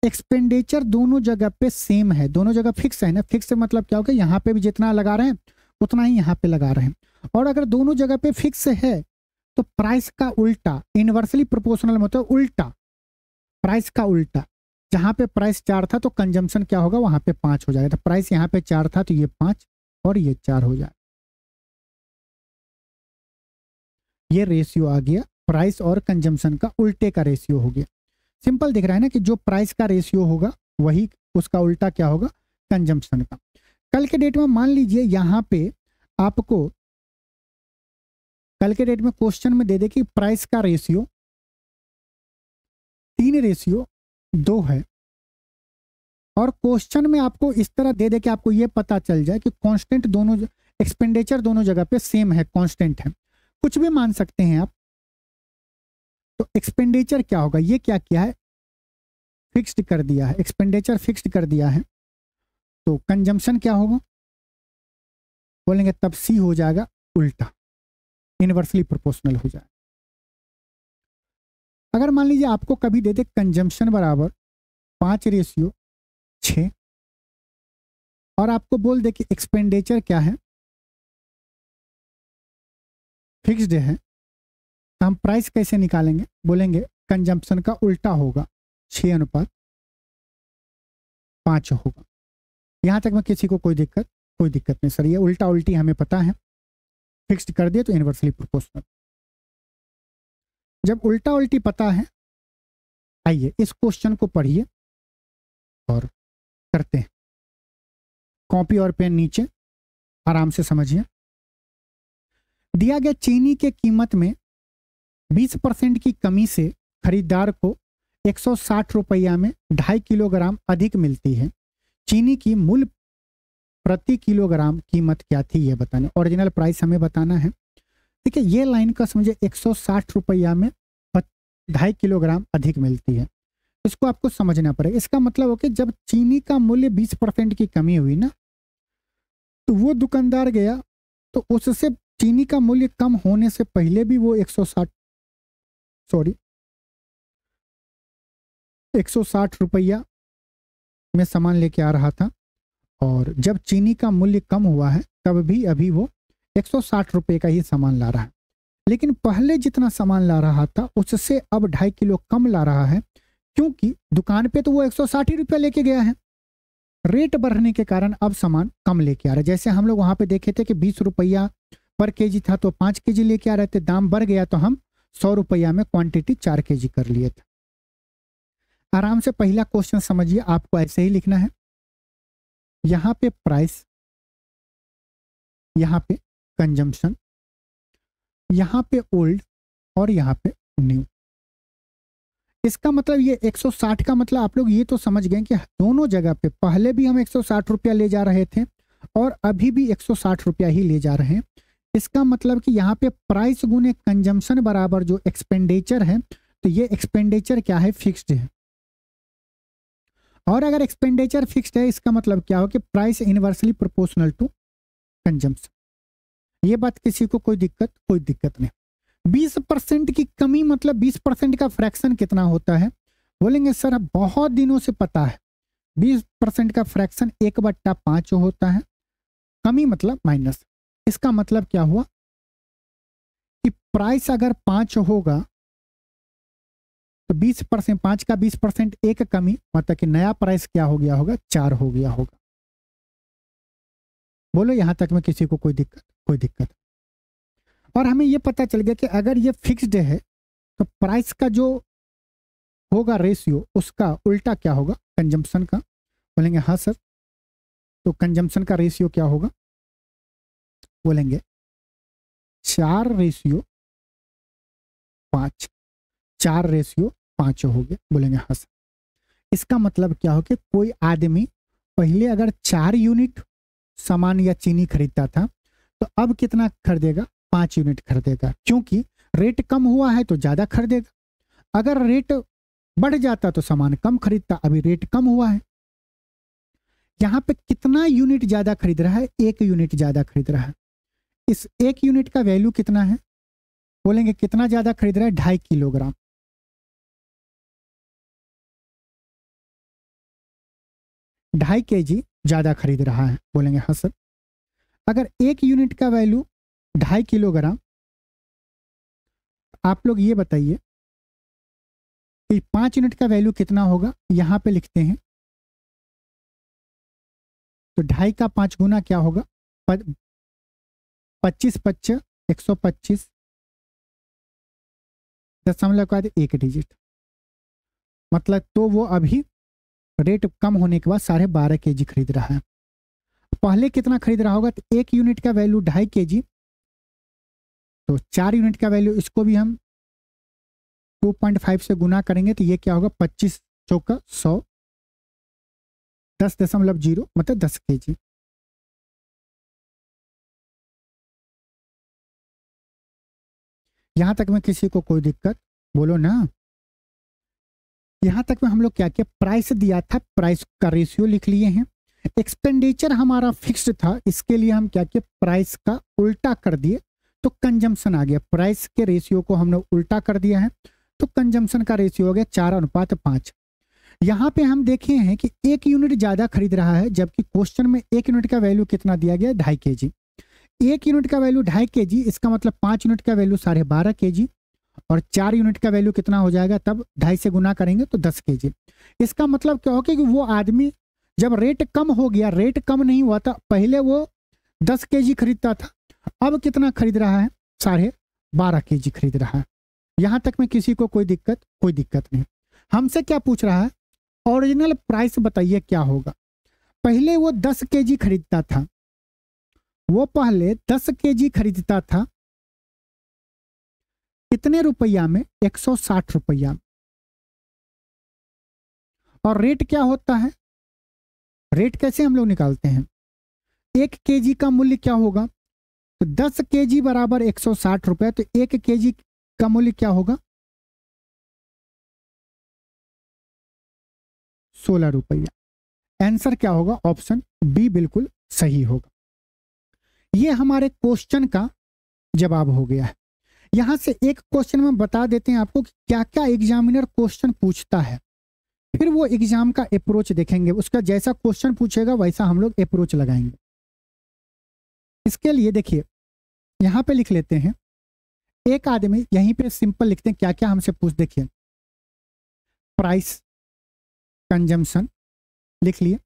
एक्सपेंडिचर दोनों जगह पे सेम है, दोनों जगह फिक्स है ना। फिक्स मतलब क्या होगा, यहाँ पे भी जितना लगा रहे हैं उतना ही यहाँ पे लगा रहे हैं। और अगर दोनों जगह पे फिक्स है तो प्राइस का उल्टा, इनवर्सली प्रोपोर्शनल मतलब उल्टा, प्राइस का उल्टा। जहां पे प्राइस 4 था तो कंजम्पशन क्या होगा, वहां पे 5 हो जाएगा। तो प्राइस यहाँ पे 4 था तो ये 5 और ये 4 हो जाएगा। ये रेशियो आ गया, प्राइस और कंजम्पशन का उल्टे का रेशियो हो गया। सिंपल दिख रहा है ना कि जो प्राइस का रेशियो होगा वही उसका उल्टा क्या होगा, कंजम्पशन का। कल के डेट में मान लीजिए यहाँ पे आपको कल के डेट में क्वेश्चन में दे दे कि प्राइस का रेशियो 3:2 है, और क्वेश्चन में आपको इस तरह दे दे कि आपको ये पता चल जाए कि कांस्टेंट दोनों, एक्सपेंडिचर दोनों जगह पे सेम है, कांस्टेंट है, कुछ भी मान सकते हैं आप। तो एक्सपेंडिचर क्या होगा, ये क्या किया है, फिक्स्ड कर दिया है, एक्सपेंडिचर फिक्स्ड कर दिया है। तो कंजम्पशन क्या होगा, बोलेंगे तब सी हो जाएगा उल्टा, इनवर्सली प्रोपोर्शनल हो जाएगा। अगर मान लीजिए आपको कभी दे दे कंजम्पशन बराबर 5:6 और आपको बोल दे कि एक्सपेंडिचर क्या है, फिक्स्ड है, तो हम प्राइस कैसे निकालेंगे? बोलेंगे कंजम्पशन का उल्टा होगा, 6:5 होगा। यहां तक में किसी को कोई दिक्कत नहीं सर, ये उल्टा उल्टी हमें पता है, फिक्स्ड कर दिए तो इनवर्सली प्रोपोर्शनल। जब उल्टा उल्टी पता है, आइए इस क्वेश्चन को पढ़िए और करते हैं। कॉपी और पेन नीचे, आराम से समझिए। दिया गया चीनी के कीमत में 20% की कमी से खरीदार को 160 रुपया में 2.5 किलोग्राम अधिक मिलती है। चीनी की मूल प्रति किलोग्राम कीमत क्या थी, यह बताना। ओरिजिनल प्राइस हमें बताना है। ठीक है, ये लाइन का समझे 160 रुपया में 2.5 किलोग्राम अधिक मिलती है। इसको आपको समझना पड़ेगा। इसका मतलब हो कि जब चीनी का मूल्य 20% की कमी हुई ना, तो वो दुकानदार गया तो उससे चीनी का मूल्य कम होने से पहले भी वो 160 रुपया में सामान लेके आ रहा था, और जब चीनी का मूल्य कम हुआ है तब भी अभी वो 160 रुपये का ही सामान ला रहा है। लेकिन पहले जितना सामान ला रहा था उससे अब 2.5 किलो कम ला रहा है, क्योंकि दुकान पे तो वो 160 ही रुपया लेके गया है। रेट बढ़ने के कारण अब सामान कम लेके आ रहा है। जैसे हम लोग वहां पे देखे थे कि 20 रुपया पर केजी था तो 5 केजी लेके आ रहे थे, दाम बढ़ गया तो हम 100 रुपया में क्वांटिटी 4 केजी कर लिए थे। आराम से पहला क्वेश्चन समझिए, आपको ऐसे ही लिखना है। यहाँ पे प्राइस, यहाँ पे कंजम्पशन, यहाँ पे ओल्ड और यहाँ पे न्यू। इसका मतलब ये 160 का मतलब आप लोग ये तो समझ गए कि दोनों जगह पे पहले भी हम 160 रुपया ले जा रहे थे और अभी भी 160 रुपया ही ले जा रहे हैं। इसका मतलब कि यहाँ पे प्राइस गुने कंजम्पशन बराबर जो एक्सपेंडिचर है, तो ये एक्सपेंडिचर क्या है, फिक्स्ड है। और अगर एक्सपेंडिचर फिक्स्ड है इसका मतलब क्या हो कि price inversely proportional to consumption. ये बात किसी को कोई दिक्कत नहीं। 20% की कमी मतलब 20% का फ्रैक्शन कितना होता है, बोलेंगे सर बहुत दिनों से पता है। 20% का फ्रैक्शन 1/5 होता है। कमी मतलब माइनस। इसका मतलब क्या हुआ कि प्राइस अगर 5 होगा तो 20%, 5 का 20% एक कमी, मतलब कि नया प्राइस क्या हो गया होगा, 4 हो गया होगा। बोलो यहां तक में किसी को कोई दिक्कत। और हमें यह पता चल गया कि अगर ये फिक्स्ड है तो प्राइस का जो होगा रेशियो, उसका उल्टा क्या होगा, कंजम्पशन का। बोलेंगे हाँ सर, तो कंजम्पशन का रेशियो क्या होगा, बोलेंगे 4/5, 4/5 हो गया। बोलेंगे हाँ सर। इसका मतलब क्या हो कि कोई आदमी पहले अगर 4 यूनिट सामान या चीनी खरीदता था तो अब कितना खरीदेगा, 5 यूनिट खरीदेगा, क्योंकि रेट कम हुआ है तो ज्यादा खरीदेगा। अगर रेट बढ़ जाता तो सामान कम खरीदता, अभी रेट कम हुआ है। यहां पे कितना यूनिट ज्यादा खरीद रहा है, 1 यूनिट ज्यादा खरीद रहा है। इस 1 यूनिट का वैल्यू कितना है, बोलेंगे कितना ज्यादा खरीद रहा है, 2.5 किलोग्राम। 2.5 केजी ज्यादा खरीद रहा है। बोलेंगे हाँ सर। अगर 1 यूनिट का वैल्यू 2.5 किलोग्राम, आप लोग ये बताइए कि 5 यूनिट का वैल्यू कितना होगा, यहां पे लिखते हैं। तो 2.5 का 5 गुना क्या होगा, 25/5 125, दशमलव के बाद 1 डिजिट, मतलब तो वो अभी रेट कम होने के बाद 12.5 केजी खरीद रहा है। पहले कितना खरीद रहा होगा, तो 1 यूनिट का वैल्यू 2.5 केजी, तो 4 यूनिट का वैल्यू, इसको भी हम 2.5 से गुना करेंगे तो ये क्या होगा, 25 चौका 100, 10.0 मतलब 10 केजी। यहां तक में किसी को कोई दिक्कत, बोलो ना। यहां तक में हम लोग क्या किया, प्राइस दिया था, प्राइस का रेशियो लिख लिए हैं। एक्सपेंडिचर हमारा फिक्स्ड था, इसके लिए हम क्या किए, प्राइस का उल्टा कर दिए तो कंजम्पशन आ गया। प्राइस के रेशियो को हमने उल्टा कर दिया है तो कंजम्पशन का रेशियो हो गया 4:5। यहाँ पे हम देखे हैं कि 1 यूनिट ज्यादा खरीद रहा है, जबकि क्वेश्चन में 1 यूनिट का वैल्यू कितना दिया गया, 2.5 केजी। 1 यूनिट का वैल्यू 2.5 केजी, इसका मतलब 5 यूनिट का वैल्यू 12.5 केजी, और 4 यूनिट का वैल्यू कितना हो जाएगा, तब 2.5 से गुना करेंगे तो 10 केजी। इसका मतलब क्या होगा कि वो आदमी जब रेट कम हो गया, रेट कम नहीं हुआ था, पहले वो 10 केजी खरीदता था, अब कितना खरीद रहा है, 12.5 केजी खरीद रहा है। यहां तक में किसी को कोई दिक्कत नहीं। हमसे क्या पूछ रहा है, ओरिजिनल प्राइस बताइए क्या होगा। पहले वो 10 केजी खरीदता था, वो पहले 10 केजी खरीदता था कितने रुपया में, 160 रुपया में। और रेट क्या होता है, रेट कैसे हम लोग निकालते हैं, 1 केजी का मूल्य क्या होगा, तो 10 केजी बराबर 160 रुपया, तो 1 केजी का मूल्य क्या होगा, 16 रुपया। आंसर क्या होगा? ऑप्शन बी बिल्कुल सही होगा। ये हमारे क्वेश्चन का जवाब हो गया है। यहां से एक क्वेश्चन में बता देते हैं आपको कि क्या क्या एग्जामिनर क्वेश्चन पूछता है, फिर वो एग्जाम का अप्रोच देखेंगे। उसका जैसा क्वेश्चन पूछेगा वैसा हम लोग अप्रोच लगाएंगे। इसके लिए देखिए यहां पे लिख लेते हैं, एक आदमी यहीं पे सिंपल लिखते हैं क्या क्या हमसे पूछ। देखिए प्राइस, कंजम्पशन लिख लिए।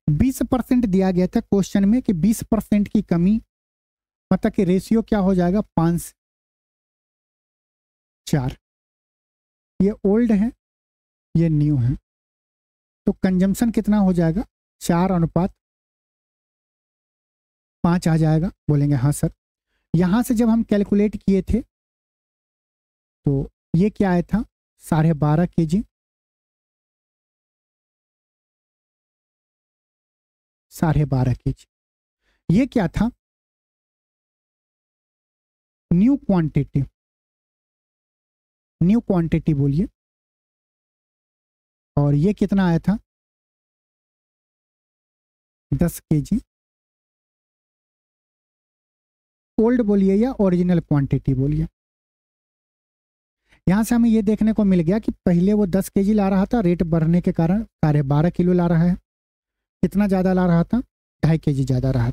20% दिया गया था क्वेश्चन में कि 20% की कमी, मतलब कि रेशियो क्या हो जाएगा? 5 से 4। ये ओल्ड है, ये न्यू है, तो कंजम्पशन कितना हो जाएगा? 4:5 आ जाएगा। बोलेंगे हाँ सर। यहां से जब हम कैलकुलेट किए थे तो ये क्या आया था? 12.5 kg, 12.5 kg। ये क्या था? न्यू क्वांटिटी, न्यू क्वांटिटी बोलिए। और ये कितना आया था? 10 kg। ओल्ड बोलिए या ओरिजिनल क्वांटिटी बोलिए। यहां से हमें ये देखने को मिल गया कि पहले वो 10 kg ला रहा था, रेट बढ़ने के कारण 12.5 किलो ला रहा है। कितना ज़्यादा ला रहा था? 2.5 kg ज़्यादा रहा था।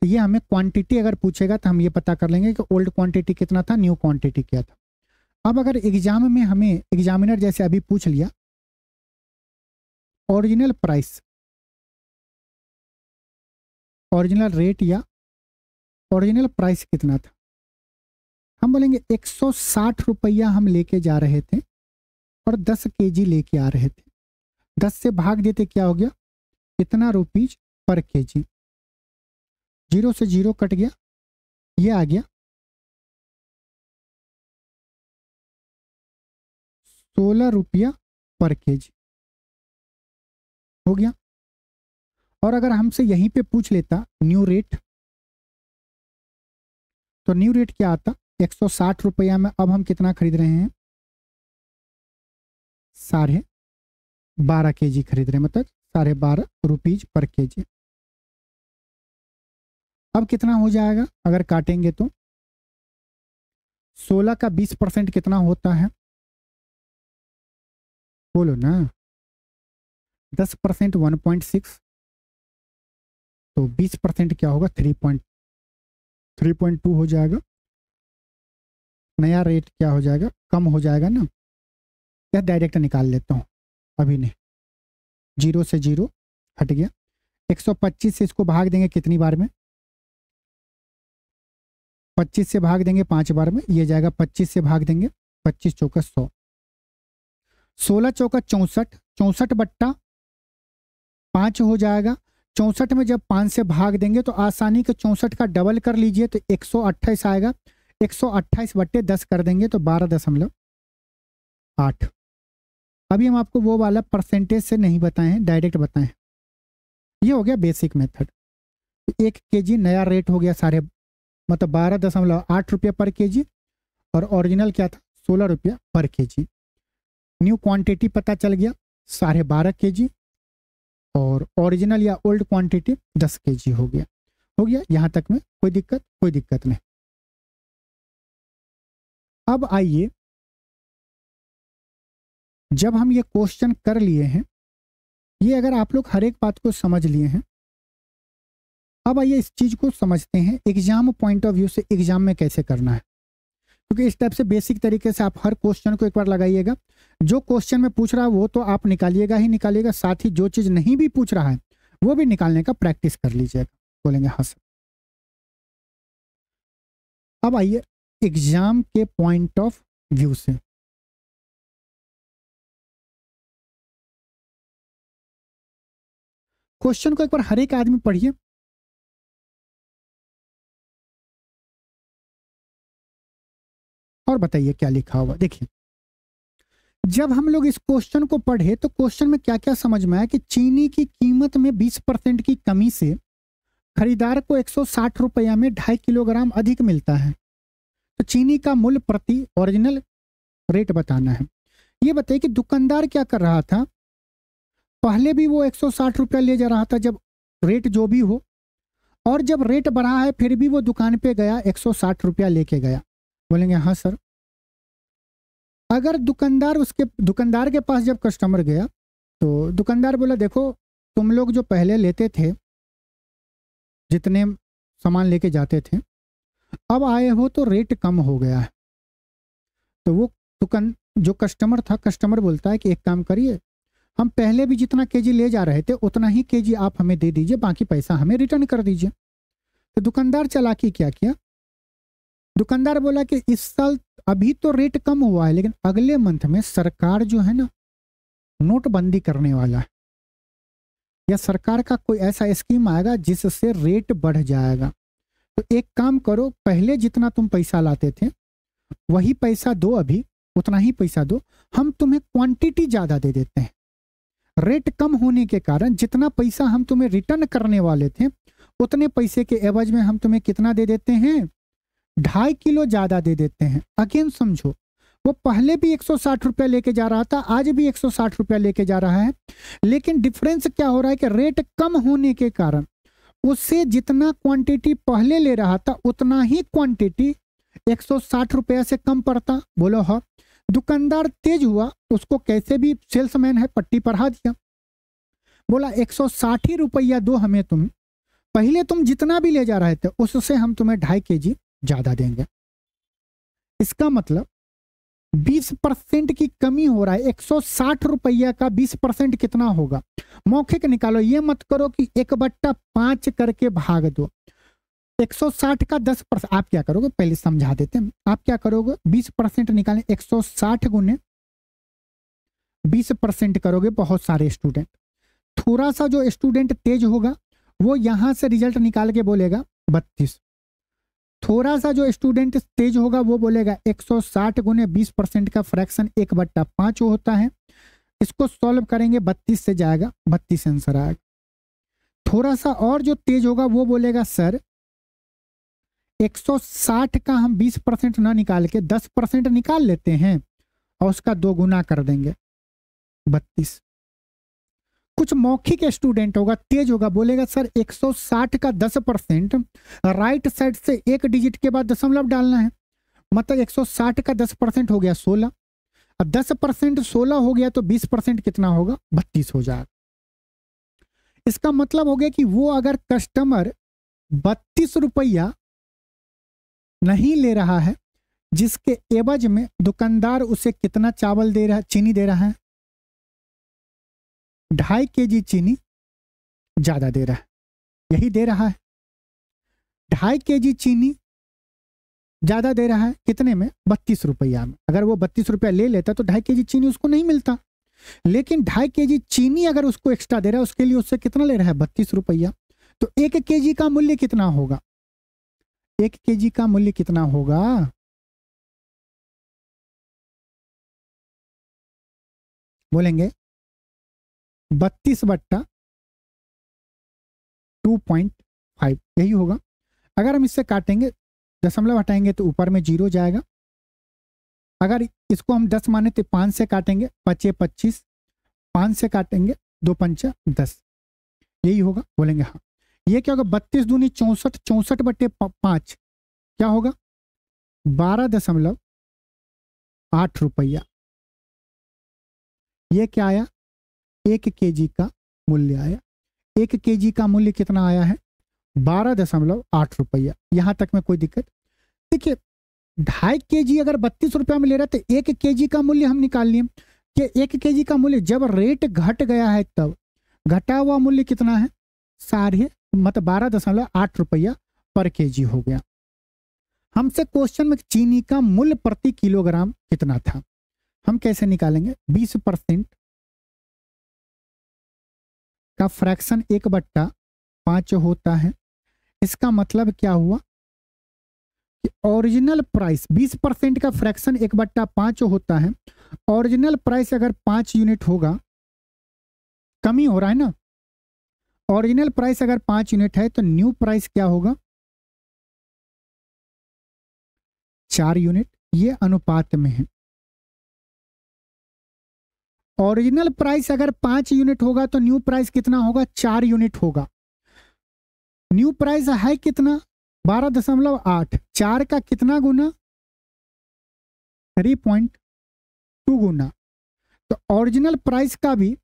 तो ये हमें क्वांटिटी अगर पूछेगा तो हम ये पता कर लेंगे कि ओल्ड क्वांटिटी कितना था, न्यू क्वांटिटी क्या था। अब अगर एग्जाम में हमें एग्जामिनर जैसे अभी पूछ लिया ओरिजिनल प्राइस, ओरिजिनल रेट या ओरिजिनल प्राइस कितना था, हम बोलेंगे 160 रुपया हम लेके जा रहे थे और 10 kg लेके आ रहे थे। 10 से भाग देते क्या हो गया? कितना रुपीज पर केजी। 0 से 0 कट गया, ये आ गया 16 रुपया पर केजी हो गया। और अगर हमसे यहीं पे पूछ लेता न्यू रेट, तो न्यू रेट क्या आता? 160 रुपया में अब हम कितना खरीद रहे हैं? 12.5 kg खरीद रहे हैं, मतलब 12.5 रुपीज पर केजी। अब कितना हो जाएगा अगर काटेंगे तो? 16 का 20% कितना होता है? बोलो ना। 10% 1.6, तो 20% क्या होगा? 3.2 हो जाएगा। नया रेट क्या हो जाएगा? कम हो जाएगा ना। या डायरेक्ट निकाल लेता हूँ अभी नहीं। 0 से 0 हट गया। 125 से इसको भाग देंगे कितनी बार में? 25 से भाग देंगे 5 बार में, ये जाएगा 25 से भाग देंगे 25 चौका 100, 16 चौका 64, 64 बट्टा 5 हो जाएगा। 64 में जब 5 से भाग देंगे तो आसानी के 64 का डबल कर लीजिए तो 128 आएगा। 128 बट्टे 10 कर देंगे तो 12.8। अभी हम आपको वो वाला परसेंटेज से नहीं बताए हैं, डायरेक्ट बताए हैं। ये हो गया बेसिक मेथड। 1 kg नया रेट हो गया मतलब 12.8 रुपया पर केजी, और ओरिजिनल क्या था? 16 रुपया पर केजी। न्यू क्वांटिटी पता चल गया 12.5 kg, और ओरिजिनल या ओल्ड क्वांटिटी 10 kg हो गया। यहां तक में कोई दिक्कत नहीं। अब आइए, जब हम ये क्वेश्चन कर लिए हैं, ये अगर आप लोग हर एक बात को समझ लिए हैं, अब आइए इस चीज को समझते हैं एग्जाम पॉइंट ऑफ व्यू से एग्जाम में कैसे करना है। क्योंकि इस टाइप से बेसिक तरीके से आप हर क्वेश्चन को एक बार लगाइएगा। जो क्वेश्चन में पूछ रहा है वो तो आप निकालिएगा ही निकालिएगा, साथ ही जो चीज नहीं भी पूछ रहा है वो भी निकालने का प्रैक्टिस कर लीजिएगा। बोलेंगे हाँ सर। अब आइए एग्जाम के पॉइंट ऑफ व्यू से, क्वेश्चन को एक बार हर एक आदमी पढ़िए। और बताइए क्या लिखा हुआ। देखिए, जब हम लोग इस क्वेश्चन को पढ़े तो क्वेश्चन में क्या क्या समझ में आया कि चीनी की कीमत में 20% की कमी से खरीदार को 160 रुपया में 2.5 किलोग्राम अधिक मिलता है। तो चीनी का मूल्य प्रति ओरिजिनल रेट बताना है। ये बताइए कि दुकानदार क्या कर रहा था? पहले भी वो 160 रुपया ले जा रहा था जब रेट जो भी हो, और जब रेट बढ़ा है फिर भी वो दुकान पे गया 160 रुपया लेके गया। बोलेंगे हाँ सर। अगर दुकानदार के पास जब कस्टमर गया तो दुकानदार बोला देखो तुम लोग जो पहले लेते थे, जितने सामान लेके जाते थे, अब आए हो तो रेट कम हो गया है। तो वो जो कस्टमर था, कस्टमर बोलता है कि एक काम करिए, हम पहले भी जितना केजी ले जा रहे थे उतना ही केजी आप हमें दे दीजिए, बाकी पैसा हमें रिटर्न कर दीजिए। तो दुकानदार चालाकी क्या किया, दुकानदार बोला कि इस साल अभी तो रेट कम हुआ है लेकिन अगले मंथ में सरकार जो है ना नोटबंदी करने वाला है, या सरकार का कोई ऐसा स्कीम आएगा जिससे रेट बढ़ जाएगा। तो एक काम करो, पहले जितना तुम पैसा लाते थे वही पैसा दो, अभी उतना ही पैसा दो, हम तुम्हें क्वांटिटी ज्यादा दे देते हैं। रेट कम होने के कारण जितना पैसा हम तुम्हें रिटर्न करने वाले थे उतने पैसे के एवज में हम तुम्हें कितना दे देते हैं, 2.5 किलो ज्यादा दे देते हैं। अगेन समझो, वो पहले भी 160 रुपया लेके जा रहा था, आज भी 160 रुपया लेके जा रहा है, लेकिन डिफरेंस क्या हो रहा है कि रेट कम होने के कारण उससे जितना क्वांटिटी पहले ले रहा था उतना ही क्वांटिटी 160 रुपया से कम पड़ता। बोलो हाँ। दुकानदार तेज हुआ, उसको कैसे भी सेल्समैन है पट्टी पढ़ा दिया, बोला 160 ही रुपया दो हमें, तुम पहले तुम जितना भी ले जा रहे थे उससे हम तुम्हें 2.5 केजी ज्यादा देंगे। इसका मतलब 20% की कमी हो रहा है। 160 रुपया का 20% कितना होगा, मौखिक निकालो, ये मत करो कि 1/5 करके भाग दो। 160 का 10%, आप क्या करोगे पहले समझा देते हैं। आप क्या करोगे, 20% निकालें, 160 गुने 20% करोगे। बहुत सारे स्टूडेंट, थोड़ा सा जो स्टूडेंट तेज होगा वो यहां से रिजल्ट निकाल के बोलेगा 32, थोड़ा सा जो स्टूडेंट तेज होगा वो बोलेगा 160 गुने 20% का फ्रैक्शन 1/5 होता है। इसको सॉल्व करेंगे 32 से जाएगा, 32 आंसर आएगा। थोड़ा सा और जो तेज होगा वो बोलेगा सर 160 का हम 20% ना निकाल के 10% निकाल लेते हैं और उसका 2 गुना कर देंगे, 32। कुछ मौखिक स्टूडेंट होगा, तेज होगा, बोलेगा सर 160 का 10%, राइट साइड से एक डिजिट के बाद दशमलव डालना है, मतलब 160 का 10% हो गया 16, अब 10% 16 हो गया तो 20% कितना होगा, 32 हो जाएगा। इसका मतलब हो गया कि वो अगर कस्टमर 32 रुपया नहीं ले रहा है, जिसके एवज में दुकानदार उसे कितना चावल दे रहा है, चीनी दे रहा है, 2.5 केजी चीनी ज्यादा दे रहा है, यही दे रहा है। 2.5 केजी चीनी ज्यादा दे रहा है कितने में, 32 रुपया में। अगर वो 32 रुपया ले लेता तो 2.5 केजी चीनी उसको नहीं मिलता, लेकिन 2.5 केजी चीनी अगर उसको एक्स्ट्रा दे रहा है उसके लिए उससे कितना ले रहा है, 32 रुपया। तो 1 केजी का मूल्य कितना होगा, 1 केजी का मूल्य कितना होगा, बोलेंगे 32/2.5 यही होगा। अगर हम इससे काटेंगे, दशमलव हटाएंगे तो ऊपर में 0 जाएगा। अगर इसको हम 10 माने तो 5 से काटेंगे, 5 25, 5 से काटेंगे 2 5 10, यही होगा। बोलेंगे हाँ। ये क्या होगा, 32 दूनी 64, 64/5 क्या होगा, 12.8 रुपया। ये क्या आया, 1 केजी का मूल्य आया। 1 केजी का मूल्य कितना आया है, 12.8 रुपया। यहां तक में कोई दिक्कत। देखिए 2.5 केजी अगर 32 रुपया में ले रहा तो 1 केजी का मूल्य हम निकाल लिए कि 1 केजी का मूल्य जब रेट घट गया है तब घटा हुआ मूल्य कितना है, 12.8 रुपया पर केजी हो गया। हमसे क्वेश्चन में चीनी का मूल्य प्रति किलोग्राम कितना था, हम कैसे निकालेंगे, 20% का फ्रैक्शन 1/5 होता है। इसका मतलब क्या हुआ कि ओरिजिनल प्राइस 20% का फ्रैक्शन 1/5 होता है। ओरिजिनल प्राइस अगर 5 यूनिट होगा, कमी हो रहा है ना, ओरिजिनल प्राइस अगर 5 यूनिट है तो न्यू प्राइस क्या होगा, 4 यूनिट। ये अनुपात में है। ओरिजिनल प्राइस अगर 5 यूनिट होगा तो न्यू प्राइस कितना होगा? 4 यूनिट होगा। न्यू प्राइस है कितना? 12.8। 4 का कितना गुना? 3.2 गुना। तो ओरिजिनल प्राइस का भी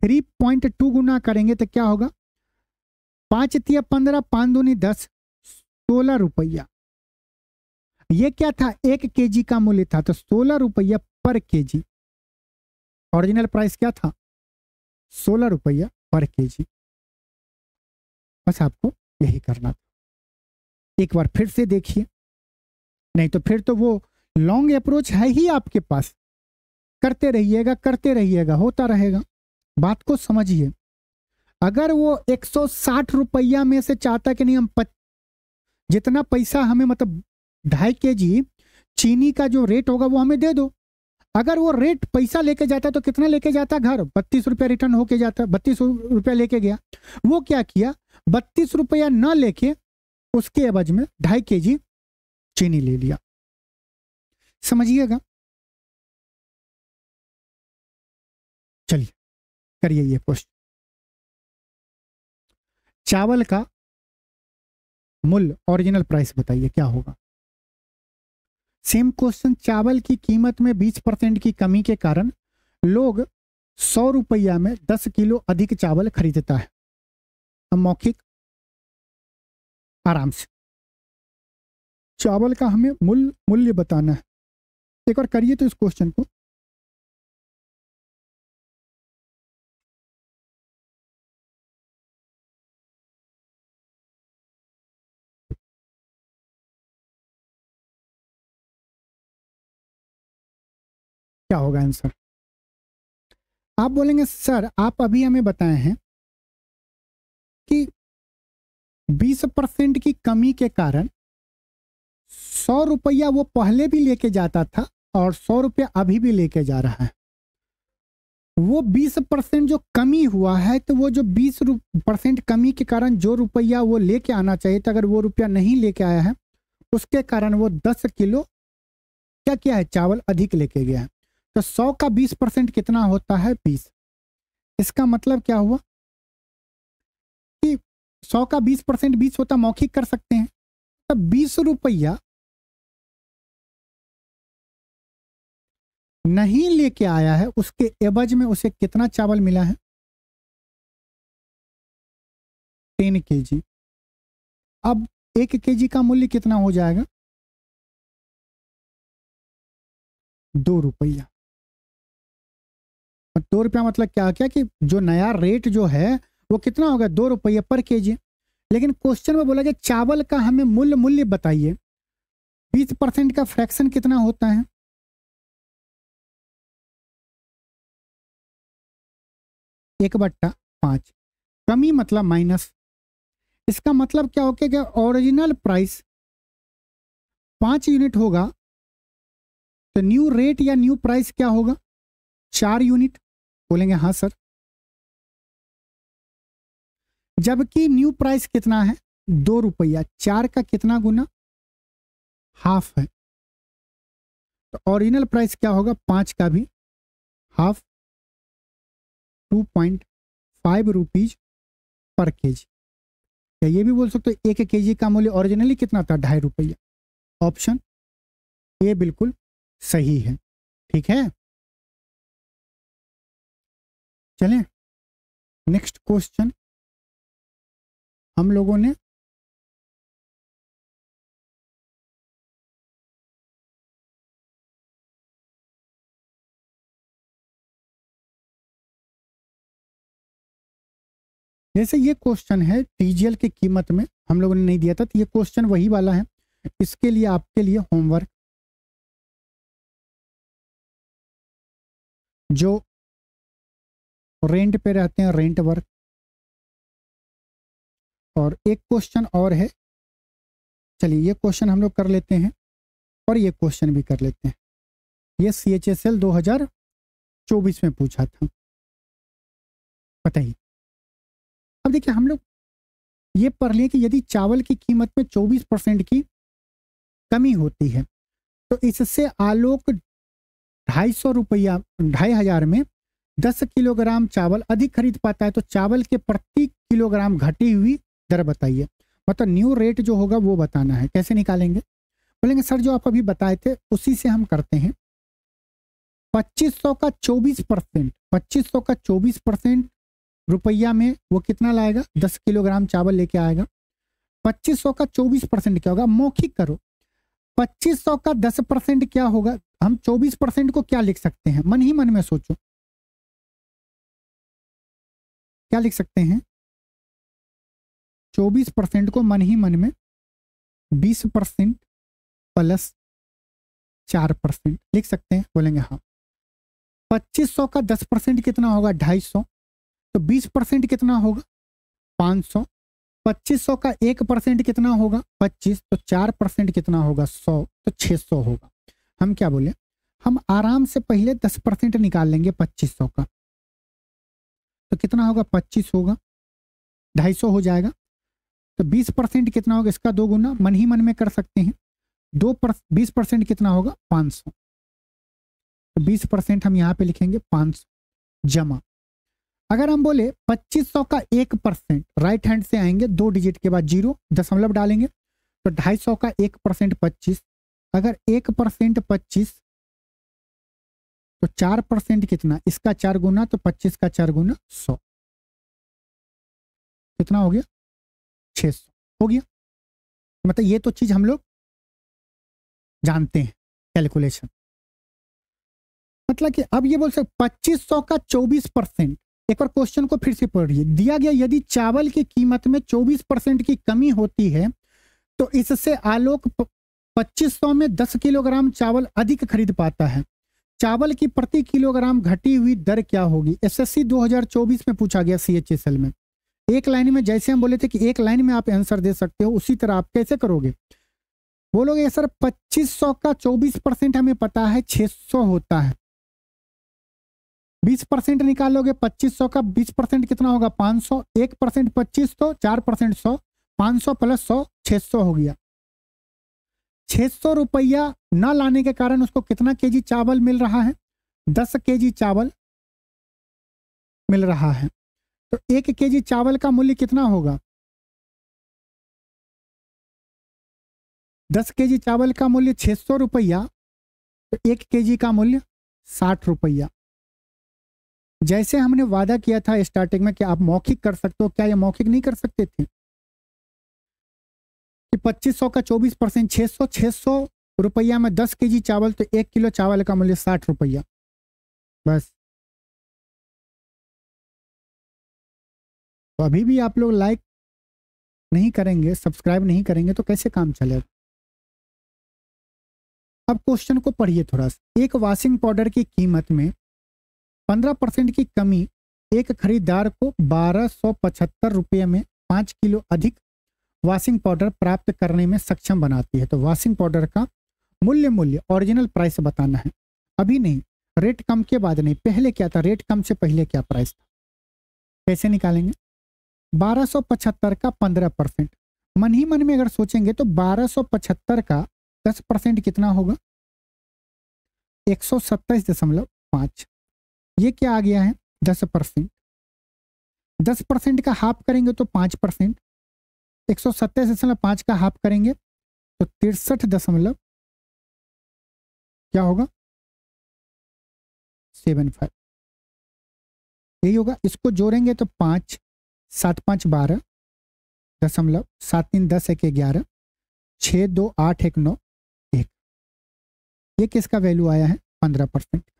3.2 गुना करेंगे तो क्या होगा? 5 तिया 15, 5 दूनी 10, 16 रुपया। ये क्या था? 1 केजी का मूल्य था, तो 16 रुपया पर केजी। ओरिजिनल प्राइस क्या था? 16 रुपया पर केजी। बस आपको यही करना था। एक बार फिर से देखिए, नहीं तो फिर तो वो लॉन्ग अप्रोच है ही आपके पास, करते रहिएगा, होता रहेगा। बात को समझिए। अगर वो 160 रुपया में से चाहता कि नहीं हम जितना पैसा हमें, मतलब 2.5 केजी चीनी का जो रेट होगा वो हमें दे दो, अगर वो रेट पैसा लेके जाता तो कितना लेके जाता? घर 32 रुपया रिटर्न होके जाता। 32 रुपया लेके गया। वो क्या किया? 32 रुपया न लेके उसके एवज में 2.5 केजी चीनी ले लिया। समझिएगा। चलिए करिए ये क्वेश्चन। चावल का मूल्य ओरिजिनल प्राइस बताइए क्या होगा? Same question. चावल की कीमत में 20% की कमी के कारण लोग 100 रुपया में 10 किलो अधिक चावल खरीदता है। अब मौखिक आराम से चावल का हमें मूल्य बताना है। एक बार करिए तो इस क्वेश्चन को। क्या होगा आंसर? आप बोलेंगे सर आप अभी हमें बताए हैं कि 20% की कमी के कारण 100 रुपया वो पहले भी लेके जाता था और 100 रुपया अभी भी लेके जा रहा है। वो 20% जो कमी हुआ है, तो वो जो 20% कमी के कारण जो रुपया वो लेके आना चाहिए था, अगर वो रुपया नहीं लेके आया है, उसके कारण वो 10 किलो क्या किया है? चावल अधिक लेके गया है। तो 100 का 20% कितना होता है? 20। इसका मतलब क्या हुआ कि 100 का 20% 20 होता। मौखिक कर सकते हैं। तब 20 रुपया नहीं लेके आया है, उसके एवज में उसे कितना चावल मिला है? 10 केजी। अब 1 केजी का मूल्य कितना हो जाएगा? 2 रुपया। 2 रुपया मतलब क्या क्या कि जो नया रेट जो है वो कितना होगा? 2 रुपये पर केजी। लेकिन क्वेश्चन में बोला कि चावल का हमें मूल्य बताइए। 20% का फ्रैक्शन कितना होता है? 1/5। कमी मतलब माइनस। इसका मतलब क्या होगा कि ओरिजिनल प्राइस 5 यूनिट होगा तो न्यू रेट या न्यू प्राइस क्या होगा? 4 यूनिट। बोलेंगे हाँ सर। जबकि न्यू प्राइस कितना है? 2 रुपया। 4 का कितना गुना? हाफ है। तो ओरिजिनल प्राइस क्या होगा? 5 का भी हाफ, 2.5 रुपीज पर केजी। या ये भी बोल सकते हो 1 केजी का मूल्य ओरिजिनली कितना था? 2.5 रुपया। ऑप्शन ए बिल्कुल सही है। ठीक है, चलें नेक्स्ट क्वेश्चन। हम लोगों ने जैसे ये क्वेश्चन है टीजीएल की कीमत में हम लोगों ने नहीं दिया था, तो ये क्वेश्चन वही वाला है। इसके लिए आपके लिए होमवर्क, जो रेंट पे रहते हैं रेंट वर्क, और एक क्वेश्चन और है। चलिए ये क्वेश्चन हम लोग कर लेते हैं और ये क्वेश्चन भी कर लेते हैं। ये CHSL 2024 में पूछा था। बताइए। अब देखिए हम लोग ये पढ़ लिए कि यदि चावल की कीमत में 24% की कमी होती है तो इससे आलोक ₹250 2,500 में 10 किलोग्राम चावल अधिक खरीद पाता है, तो चावल के प्रति किलोग्राम घटी हुई दर बताइए। मतलब न्यू रेट जो होगा वो बताना है। कैसे निकालेंगे? बोलेंगे सर जो आप अभी बताए थे उसी से हम करते हैं। 2500 का 24%, 2500 का 24% रुपया में वो कितना लाएगा? 10 किलोग्राम चावल लेके आएगा। 2500 का 24% क्या होगा? मौखिक करो। 2500 का 10% क्या होगा? हम 24% को क्या लिख सकते हैं? मन ही मन में सोचो, क्या लिख सकते हैं? 24% को मन ही मन में 20% प्लस 4% लिख सकते हैं। बोलेंगे हाँ। 2500 का 10% कितना होगा? 250। तो 20% कितना होगा? 500। 2500 का 1% कितना होगा? 25। तो 4% कितना होगा? 100। तो 600 होगा। हम क्या बोले? हम आराम से पहले 10% निकाल लेंगे 2500 का, तो कितना होगा? 25 होगा, 250 हो जाएगा। तो 20% कितना होगा? इसका 2 गुना, मन ही मन में कर सकते हैं। 20% कितना होगा? 500। तो 20% हम यहाँ पे लिखेंगे 500 जमा। अगर हम बोले 2500 का 1%, राइट हैंड से आएंगे, 2 डिजिट के बाद 0 दशमलव डालेंगे, तो 250 का 1% 25। अगर 1% 25 तो 4% कितना? इसका 4 गुना, तो 25 का 4 गुना 100। कितना हो गया? 600 हो गया। मतलब ये तो चीज हम लोग जानते हैं, कैलकुलेशन। मतलब कि अब ये बोल सकते 2500 का 24%। एक बार क्वेश्चन को फिर से पढ़िए। दिया गया यदि चावल की कीमत में 24% की कमी होती है तो इससे आलोक 2500 में 10 किलोग्राम चावल अधिक खरीद पाता है। चावल की प्रति किलोग्राम घटी हुई दर क्या होगी? एसएससी 2024 में पूछा गया सीएचएसएल में। एक लाइन में, जैसे हम बोले थे कि एक लाइन में आप आंसर दे सकते हो, उसी तरह आप कैसे करोगे? बोलोगे सर 2500 का 24% हमें पता है 600 होता है। 20% निकालोगे 2500 का 20% कितना होगा? 500। 1% 25 तो 4% 100। 500 प्लस 100 600 हो गया। 600 रुपया न लाने के कारण उसको कितना केजी चावल मिल रहा है? 10 केजी चावल मिल रहा है। तो 1 केजी चावल का मूल्य कितना होगा? 10 केजी चावल का मूल्य 600 रुपया, तो 1 केजी का मूल्य 60 रुपया। जैसे हमने वादा किया था स्टार्टिंग में कि आप मौखिक कर सकते हो, क्या ये मौखिक नहीं कर सकते थे? कि 2500 का 24% 600, 600 रुपया में 10 केजी चावल, तो 1 किलो चावल का मूल्य 60 रुपया। बस। तो अभी भी आप लोग लाइक नहीं करेंगे, सब्सक्राइब नहीं करेंगे तो कैसे काम चलेगा? अब क्वेश्चन को पढ़िए थोड़ा सा। एक वॉशिंग पाउडर की कीमत में 15% की कमी एक खरीदार को 1275 रुपये में 5 किलो अधिक वॉशिंग पाउडर प्राप्त करने में सक्षम बनाती है। तो वॉशिंग पाउडर का मूल्य ओरिजिनल प्राइस बताना है। अभी नहीं, रेट कम के बाद नहीं, पहले क्या था? रेट कम से पहले क्या प्राइस था? कैसे निकालेंगे? 1275 का 15%। मन ही मन में अगर सोचेंगे तो 1275 का 10% कितना होगा? 127.5। ये क्या आ गया है? 10%। 10% का हाफ करेंगे तो 5%। 127.5 का हाफ करेंगे तो 63 दशमलव क्या होगा? 75। यही होगा। इसको जोड़ेंगे तो 5 7 5 12 दशमलव 7 3 10 1 11 6 2 8 1 9 1। ये किसका वैल्यू आया है? 15%।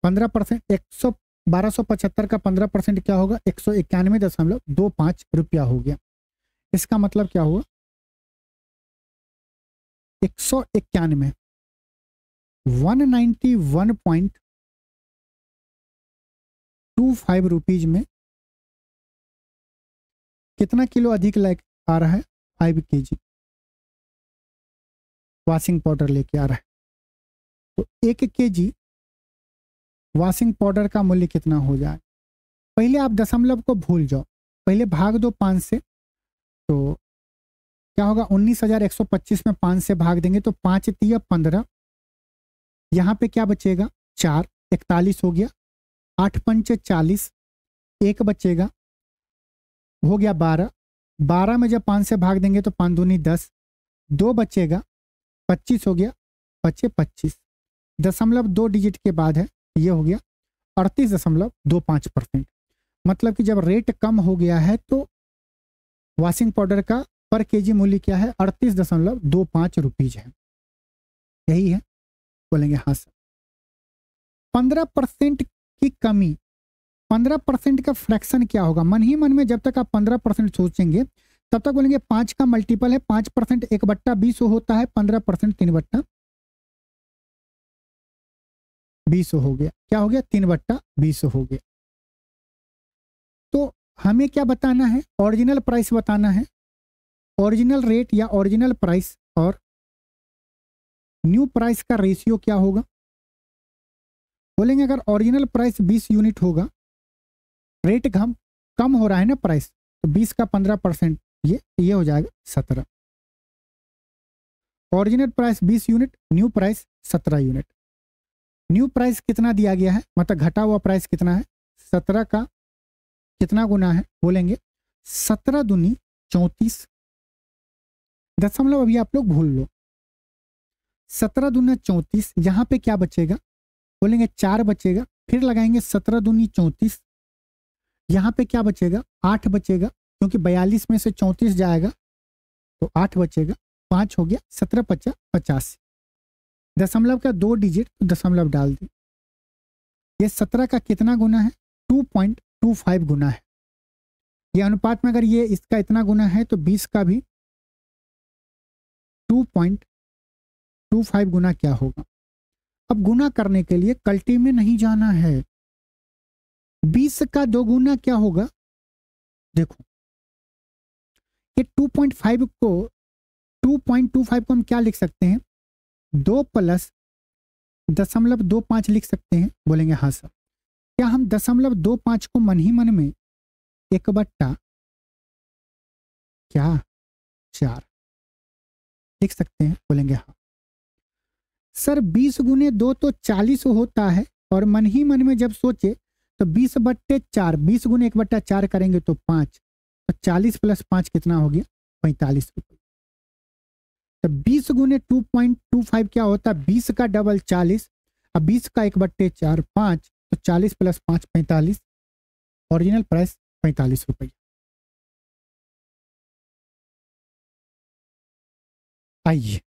15% 1275 का 15% क्या होगा? 191.25 रुपया हो गया। इसका मतलब क्या हुआ? 191 191.25 रुपीज में कितना किलो अधिक आ रहा है? 5 केजी वॉशिंग पाउडर लेके आ रहा है। तो 1 केजी वॉशिंग पाउडर का मूल्य कितना हो जाए? पहले आप दशमलव को भूल जाओ, पहले भाग दो 5 से, तो क्या होगा? 19,125 में 5 से भाग देंगे तो 5 तिया 15, यहाँ पे क्या बचेगा 4, 41 हो गया, 8 पंचे 40, एक बचेगा, हो गया 12, 12 में जब 5 से भाग देंगे तो 5 दूनी 10, 2 बचेगा, 25 हो गया, बचे 25, 0.2 डिजिट के बाद है, ये हो गया 38.25%। मतलब कि जब रेट कम हो गया है तो वॉशिंग पाउडर का पर केजी मूल्य क्या है 38.25 रुपीज है। यही है, बोलेंगे हाँ सर। 15% की कमी, 15% का फ्रैक्शन क्या होगा? मन ही मन में जब तक आप 15% सोचेंगे तब तक बोलेंगे 5 का मल्टीपल है, 5% 1/20 होता है, 15% 3/20 हो गया। क्या हो गया? 3/20 हो गया। तो हमें क्या बताना है? ओरिजिनल प्राइस बताना है। ओरिजिनल रेट या ओरिजिनल प्राइस और न्यू प्राइस का रेशियो क्या होगा? बोलेंगे अगर ओरिजिनल प्राइस 20 यूनिट होगा, रेट कम हो रहा है ना प्राइस, तो 20 का 15% ये हो जाएगा 17। Original price 20 unit, new price 17 unit. New price कितना दिया गया है, मतलब घटा हुआ प्राइस कितना है? 17 का कितना गुना है? बोलेंगे 17 दूनी 34। दशमलव अभी आप लोग भूल लो। 17 दूनी 34, यहाँ पे क्या बचेगा? बोलेंगे 4 बचेगा, फिर लगाएंगे 17 दूनी 34, यहाँ पे क्या बचेगा? 8 बचेगा, क्योंकि 42 में से 34 जाएगा तो 8 बचेगा, 5 हो गया, 17 × 85। दशमलव का 2 डिजिट तो दशमलव डाल दी। ये 17 का कितना गुना है? 2.25 गुना है। ये अनुपात में अगर ये इसका इतना गुना है तो 20 का भी 2.25 गुना क्या होगा? अब गुना करने के लिए कल्टी में नहीं जाना है। 20 का 2 गुना क्या होगा? देखो ये 2.25 को हम क्या लिख सकते हैं? 2 + 0.25 लिख सकते हैं। बोलेंगे हाँ सर। क्या हम 0.25 को मन ही मन में 1/4 लिख सकते हैं? बोलेंगे हाँ सर। 20 × 2 तो 40 होता है, और मन ही मन में जब सोचे तो 20/4, 20 × 1/4 करेंगे तो 5, तो 40 + 5 कितना हो गया? 45 रुपये। तो 20 × 2.25 क्या होता है? 20 का डबल 40, अब 20 का 1/4 5, तो 40 + 5 45। ओरिजिनल प्राइस 45 रुपये। आइए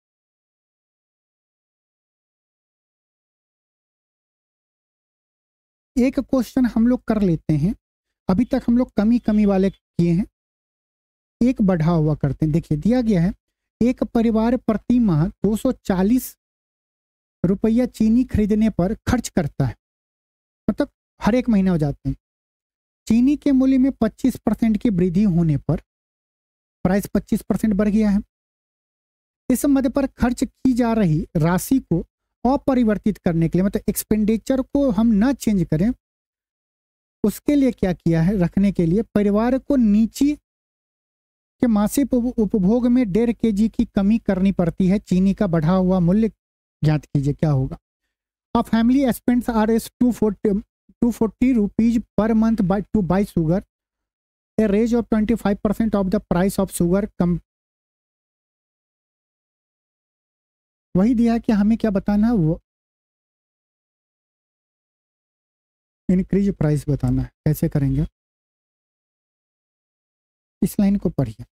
एक क्वेश्चन हम लोग कर लेते हैं। अभी तक हम लोग कमी वाले किए हैं, एक बढ़ा हुआ करते हैं। देखिए दिया गया है, एक परिवार प्रति माह 240 रुपया चीनी खरीदने पर खर्च करता है, मतलब हर एक महीना हो जाते हैं। चीनी के मूल्य में 25% की वृद्धि होने पर प्राइस 25% बढ़ गया है। इस मद पर खर्च की जा रही राशि को अपरिवर्तित करने के लिए, मतलब एक्सपेंडिचर को हम ना चेंज करें, उसके लिए क्या किया है? रखने के लिए परिवार को नीचे के मासिक उपभोग में 1.5 kg की कमी करनी पड़ती है। चीनी का बढ़ा हुआ मूल्य ज्ञात कीजिए क्या होगा? A family spends ₹240 per month to buy sugar, a raise of 25% of the price of sugar कम। वही दिया है कि हमें क्या बताना है? वो इंक्रीज प्राइस बताना है। कैसे करेंगे? इस लाइन को पढ़िए।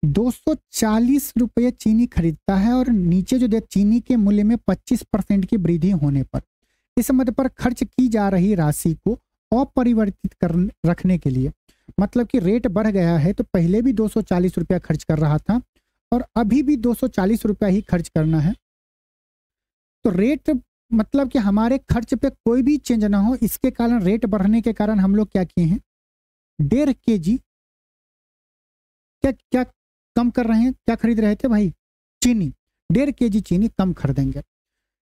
240 रुपये चीनी खरीदता है, और नीचे जो दे चीनी के मूल्य में 25% की वृद्धि होने पर इस मद पर खर्च की जा रही राशि को अपरिवर्तित कर रखने के लिए, मतलब कि रेट बढ़ गया है तो पहले भी 240 रुपया खर्च कर रहा था और अभी भी 240 रुपया ही खर्च करना है। तो रेट मतलब कि हमारे खर्च पे कोई भी चेंज ना हो, इसके कारण रेट बढ़ने के कारण हम लोग क्या किए हैं? 1.5 kg क्या कम कर रहे हैं? क्या खरीद रहे थे भाई? चीनी। 1.5 kg चीनी कम खरीदेंगे।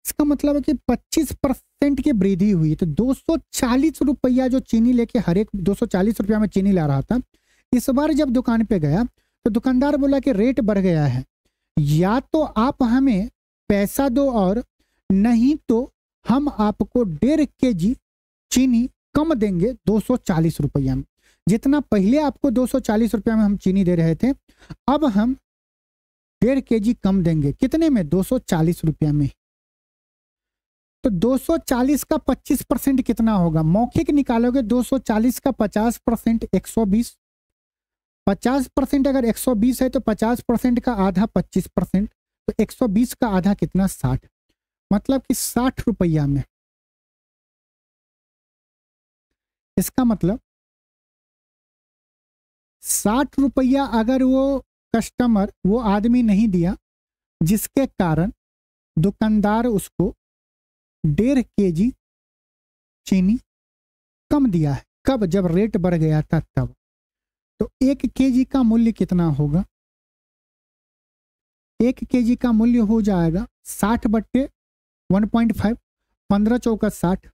इसका मतलब है कि 25% की वृद्धि हुई। तो 240 रुपया जो चीनी लेके हर एक 240 रुपया में चीनी ला रहा था, इस बार जब दुकान पे गया तो दुकानदार बोला कि रेट बढ़ गया है, या तो आप हमें पैसा दो और नहीं तो हम आपको 1.5 kg चीनी कम देंगे 240 रुपया में। जितना पहले आपको 240 रुपया में हम चीनी दे रहे थे, अब हम 1.5 kg कम देंगे। कितने में? 240 रुपया में। तो 240 का 25% कितना होगा? मौखिक निकालोगे 240 का 50% 120। 50% अगर 120 है तो 50% का आधा 25%, तो 120 का आधा कितना? 60। मतलब कि 60 रुपया में। इसका मतलब 60 रुपया अगर वो कस्टमर, वो आदमी नहीं दिया, जिसके कारण दुकानदार उसको 1.5 kg चीनी कम दिया है। कब? जब रेट बढ़ गया था तब। तो 1 kg का मूल्य कितना होगा? 1 kg का मूल्य हो जाएगा 60/1.5, 15 चौका 60,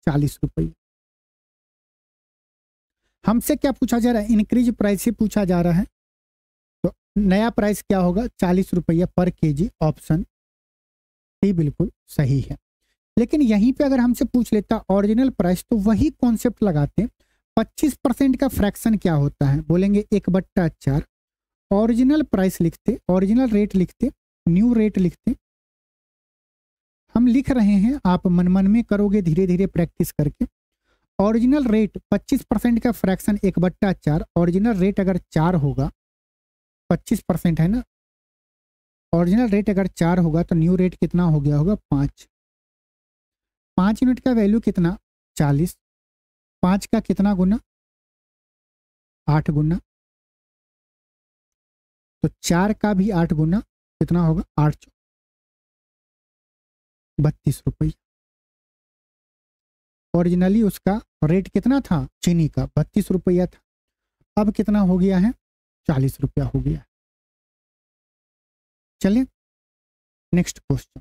40 रुपये। हमसे क्या पूछा जा रहा है? इंक्रीज प्राइस से पूछा जा रहा है। तो नया प्राइस क्या होगा? 40 रुपया पर kg। ऑप्शन सी बिल्कुल सही है। लेकिन यहीं पे अगर हमसे पूछ लेता ओरिजिनल प्राइस, तो वही कॉन्सेप्ट लगाते। 25% का फ्रैक्शन क्या होता है? बोलेंगे 1/4। ओरिजिनल प्राइस लिखते, ओरिजिनल रेट लिखते, न्यू रेट लिखते। हम लिख रहे हैं, आप मन मन में करोगे धीरे धीरे प्रैक्टिस करके। ओरिजिनल रेट 25% का फ्रैक्शन 1/4। ओरिजिनल रेट अगर 4 होगा, 25% है ना, ओरिजिनल रेट अगर 4 होगा तो न्यू रेट कितना हो गया होगा? 5। 5 यूनिट का वैल्यू कितना? 40। 5 का कितना गुना? 8 गुना। तो 4 का भी 8 गुना कितना होगा? 8 32 रुपये। ओरिजिनली उसका रेट कितना था चीनी का? 32 रुपया था। अब कितना हो गया है? 40 रुपया हो गया। चलिए नेक्स्ट क्वेश्चन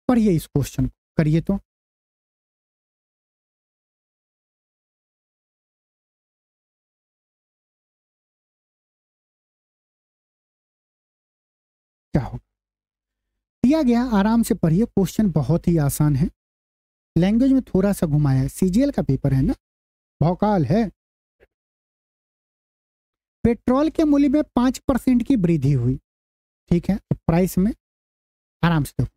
पढ़िए। इस क्वेश्चन को करिए तो। क्या होगा? दिया गया, आराम से पढ़िए। क्वेश्चन बहुत ही आसान है, लैंग्वेज में थोड़ा सा घुमाया है। सीजीएल का पेपर है ना, भौकाल है। पेट्रोल के मूल्य में 5% की वृद्धि हुई, ठीक है। तो प्राइस में आराम से देखो,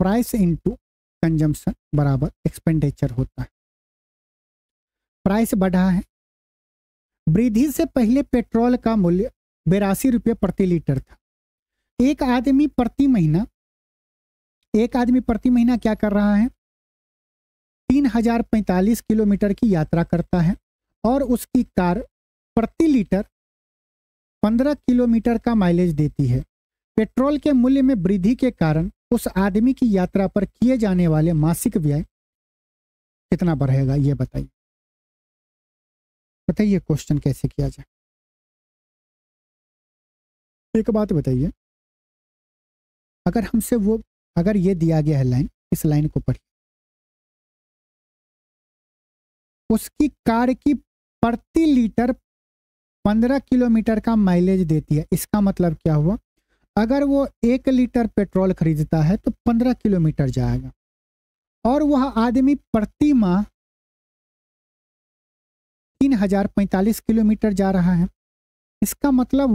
प्राइस इनटू कंजम्पशन बराबर एक्सपेंडिचर होता है। प्राइस बढ़ा है। वृद्धि से पहले पेट्रोल का मूल्य 82 रुपये प्रति लीटर था। एक आदमी प्रति महीना क्या कर रहा है? 3045 किलोमीटर की यात्रा करता है और उसकी कार प्रति लीटर 15 किलोमीटर का माइलेज देती है। पेट्रोल के मूल्य में वृद्धि के कारण उस आदमी की यात्रा पर किए जाने वाले मासिक व्यय कितना बढ़ेगा? ये बताइए। बताइए क्वेश्चन कैसे किया जाए। एक बात बताइए, अगर ये दिया गया है लाइन, इस लाइन को पढ़िए। उसकी कार की प्रति लीटर 15 किलोमीटर का माइलेज देती है। इसका मतलब क्या हुआ? अगर वो 1 लीटर पेट्रोल खरीदता है तो 15 किलोमीटर जाएगा, और वह आदमी प्रति माह 3045 किलोमीटर जा रहा है। इसका मतलब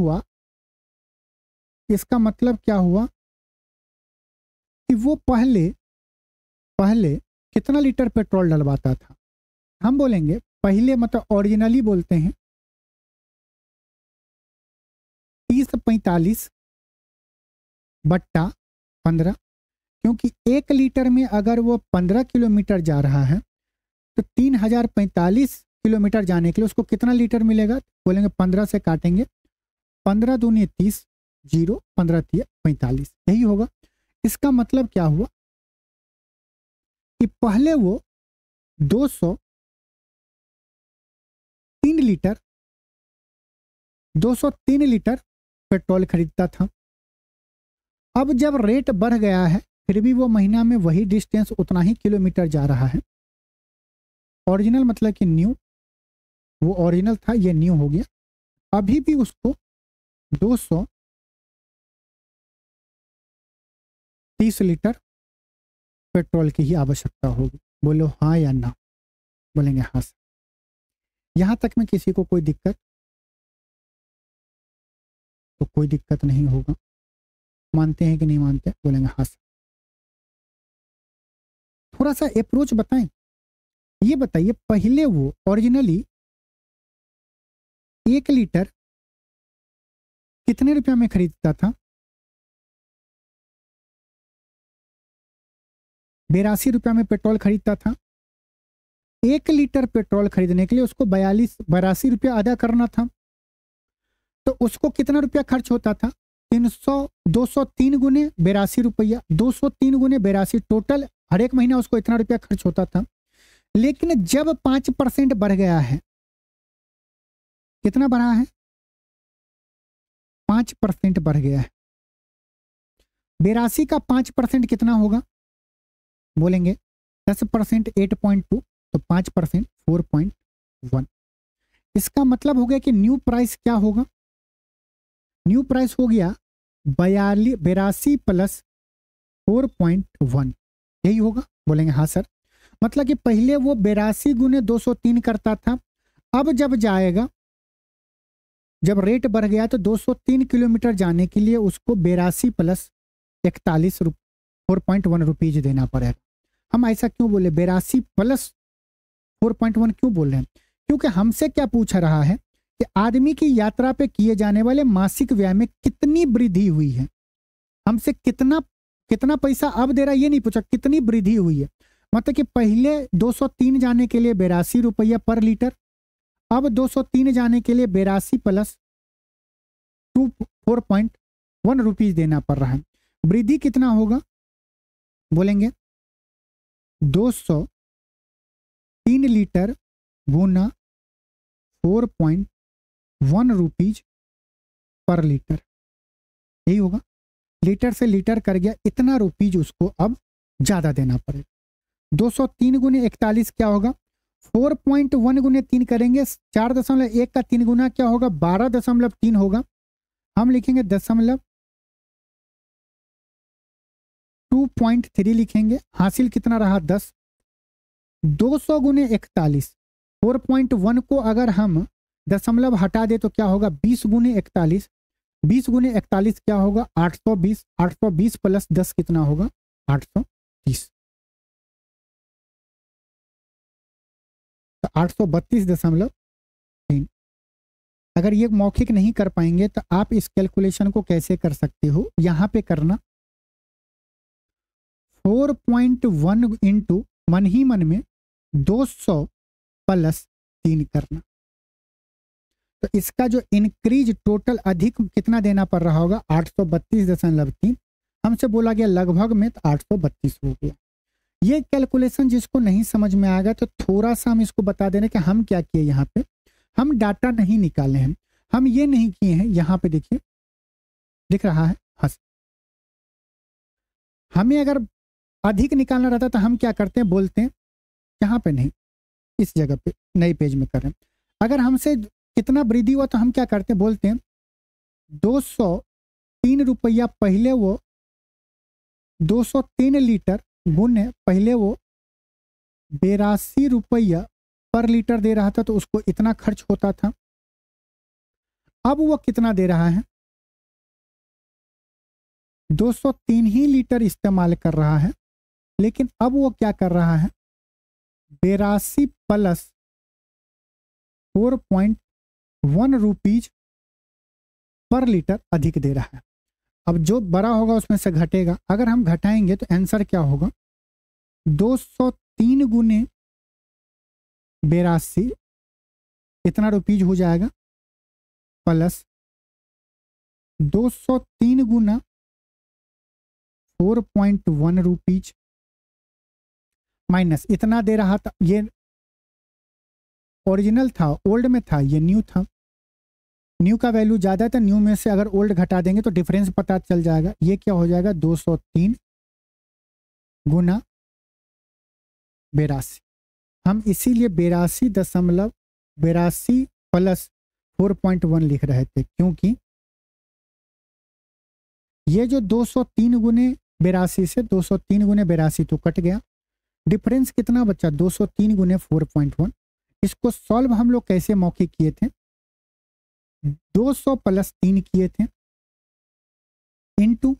क्या हुआ कि वो पहले कितना लीटर पेट्रोल डलवाता था? हम बोलेंगे पहले, मतलब ओरिजिनली बोलते हैं 3045/15, क्योंकि 1 लीटर में अगर वो 15 किलोमीटर जा रहा है तो 3045 किलोमीटर जाने के लिए उसको कितना लीटर मिलेगा? बोलेंगे 15 से काटेंगे, 15 दूनी 30, 0, 15 तिया 45, यही होगा। इसका मतलब क्या हुआ कि पहले वो 203 लीटर पेट्रोल खरीदता था। अब जब रेट बढ़ गया है फिर भी वो महीना में वही डिस्टेंस, उतना ही किलोमीटर जा रहा है। ओरिजिनल मतलब कि न्यू, वो ओरिजिनल था, ये न्यू हो गया। अभी भी उसको 30 लीटर पेट्रोल की ही आवश्यकता होगी। बोलो हाँ या ना। बोलेंगे हाँ सर। यहाँ तक में किसी को कोई दिक्कत? तो कोई दिक्कत नहीं होगा। मानते हैं कि नहीं मानते? बोलेंगे हाँ सर। थोड़ा सा अप्रोच बताएं। ये बताइए, पहले वो ओरिजिनली 1 लीटर कितने रुपया में खरीदता था? 82 रुपया में पेट्रोल खरीदता था। 1 लीटर पेट्रोल खरीदने के लिए उसको 82 रुपया अदा करना था। तो उसको कितना रुपया खर्च होता था? 203 गुने 82 रुपया, 203 गुने 82, टोटल हर एक महीना उसको इतना रुपया खर्च होता था। लेकिन जब 5% बढ़ गया है, कितना बढ़ा है? 5% बढ़ गया है। 82 का 5% कितना होगा? बोलेंगे 10% 8.2, तो 5% 4.1। इसका मतलब हो गया कि न्यू प्राइस क्या होगा? न्यू प्राइस हो गया 82 प्लस 4.1, यही होगा। बोलेंगे हाँ सर। मतलब कि पहले वो 82 गुने 203 करता था, अब जब जाएगा, जब रेट बढ़ गया तो 203 किलोमीटर जाने के लिए उसको 82 प्लस 41 4.1 रुपीज देना पड़ेगा। हम ऐसा क्यों बोले 82 प्लस 4.1 क्यों बोल रहे हैं? क्योंकि हमसे क्या पूछ रहा है कि आदमी की यात्रा पे किए जाने वाले मासिक व्यय में कितनी वृद्धि हुई है। हमसे कितना पैसा अब दे रहा है ये नहीं पूछा, कितनी वृद्धि हुई है। मतलब कि पहले 203 जाने के लिए 82 रुपया पर लीटर, अब 203 जाने के लिए 82 प्लस 4.1 रुपीज देना पड़ रहा है। वृद्धि कितना होगा? बोलेंगे 203 लीटर गुना 4.1 रुपीज पर लीटर, यही होगा। लीटर से लीटर कर गया, इतना रुपीज उसको अब ज्यादा देना पड़ेगा। 203 गुने 41 क्या होगा? 4.1 गुने 3 करेंगे, 4.1 का 3 गुना क्या होगा? 12.3 होगा। हम लिखेंगे 2.3 लिखेंगे। हासिल कितना रहा? 10। 200 गुने 41, 4.1 को अगर हम दशमलव हटा दे तो क्या होगा? 20 गुने 41, 20 गुने 41 क्या होगा? 820, 820 प्लस 10 कितना होगा? 830, तो 832.3। अगर ये मौखिक नहीं कर पाएंगे तो आप इस कैलकुलेशन को कैसे कर सकते हो? यहां पे करना 4.1 इंटू मन ही मन में 200 प्लस 3 करना। तो इसका जो इंक्रीज टोटल अधिक कितना देना पड़ रहा होगा? 832.3। हमसे बोला गया लगभग में, तो 832 हो गया। ये कैलकुलेशन जिसको नहीं समझ में आएगा तो थोड़ा सा हम इसको बता देना कि हम क्या किए। यहाँ पे हम डाटा नहीं निकाले हैं, हम ये नहीं किए हैं। यहाँ पे देखिए दिख रहा है हंस। हमें अगर अधिक निकालना रहता तो हम क्या करते हैं? बोलते हैं यहाँ पे नहीं, इस जगह पे नए पेज में कर रहे हैं। अगर हमसे कितना वृद्धि हुआ तो हम क्या करते हैं? बोलते हैं 203 रुपया, पहले वो 203 लीटर गुने पहले वो 82 रुपया पर लीटर दे रहा था तो उसको इतना खर्च होता था। अब वो कितना दे रहा है? 203 ही लीटर इस्तेमाल कर रहा है, लेकिन अब वो क्या कर रहा है? 82 प्लस 4.1 रुपीज पर लीटर अधिक दे रहा है। अब जो बड़ा होगा उसमें से घटेगा। अगर हम घटाएंगे तो आंसर क्या होगा? 203 गुने 82 इतना रुपीज हो जाएगा, प्लस 203 गुना 4.1 रुपीज माइनस इतना दे रहा था। ये ओरिजिनल था, ओल्ड में था, ये न्यू था। न्यू का वैल्यू ज़्यादा था, न्यू में से अगर ओल्ड घटा देंगे तो डिफरेंस पता चल जाएगा। ये क्या हो जाएगा? 203 गुना 82। हम इसीलिए 82 प्लस 4.1 लिख रहे थे, क्योंकि ये जो 203 गुने 82 से 203 गुने 82 तो कट गया, डिफरेंस कितना बचा 203 गुने 4.1। इसको सॉल्व हम लोग कैसे मौखिक किए थे, 200 प्लस 3 किए थे इंटू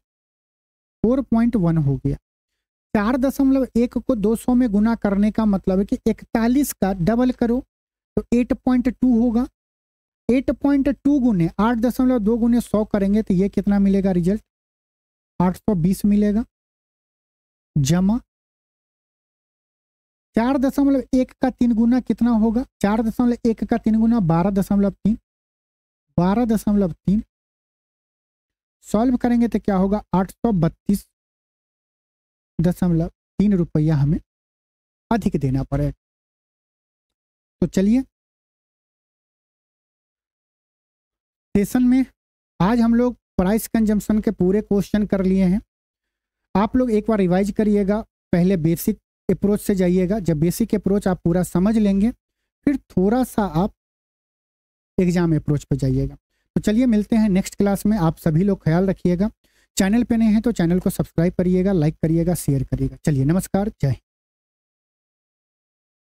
4.1 हो गया। 4.1 को 200 में गुना करने का मतलब है कि 41 का डबल करो तो 8.2 होगा। 8.2 गुने 8.2 गुने 100 करेंगे तो ये कितना मिलेगा रिजल्ट, 820 मिलेगा, जमा 4.1 का 3 गुना कितना होगा, 4.1 का 3 गुना 12.3, 12.3 सॉल्व करेंगे तो क्या होगा 832.3 रुपया हमें अधिक देना पड़ेगा। तो चलिए सेशन में आज हम लोग प्राइस कंजम्पशन के पूरे क्वेश्चन कर लिए हैं। आप लोग एक बार रिवाइज करिएगा, पहले बेसिक अप्रोच से जाइएगा। जब बेसिक अप्रोच आप पूरा समझ लेंगे फिर थोड़ा सा आप एग्जाम अप्रोच पे जाइएगा। तो चलिए मिलते हैं नेक्स्ट क्लास में। आप सभी लोग ख्याल रखिएगा, चैनल पे नए हैं तो चैनल को सब्सक्राइब करिएगा, लाइक करिएगा, शेयर करिएगा। चलिए नमस्कार, जय हिंद।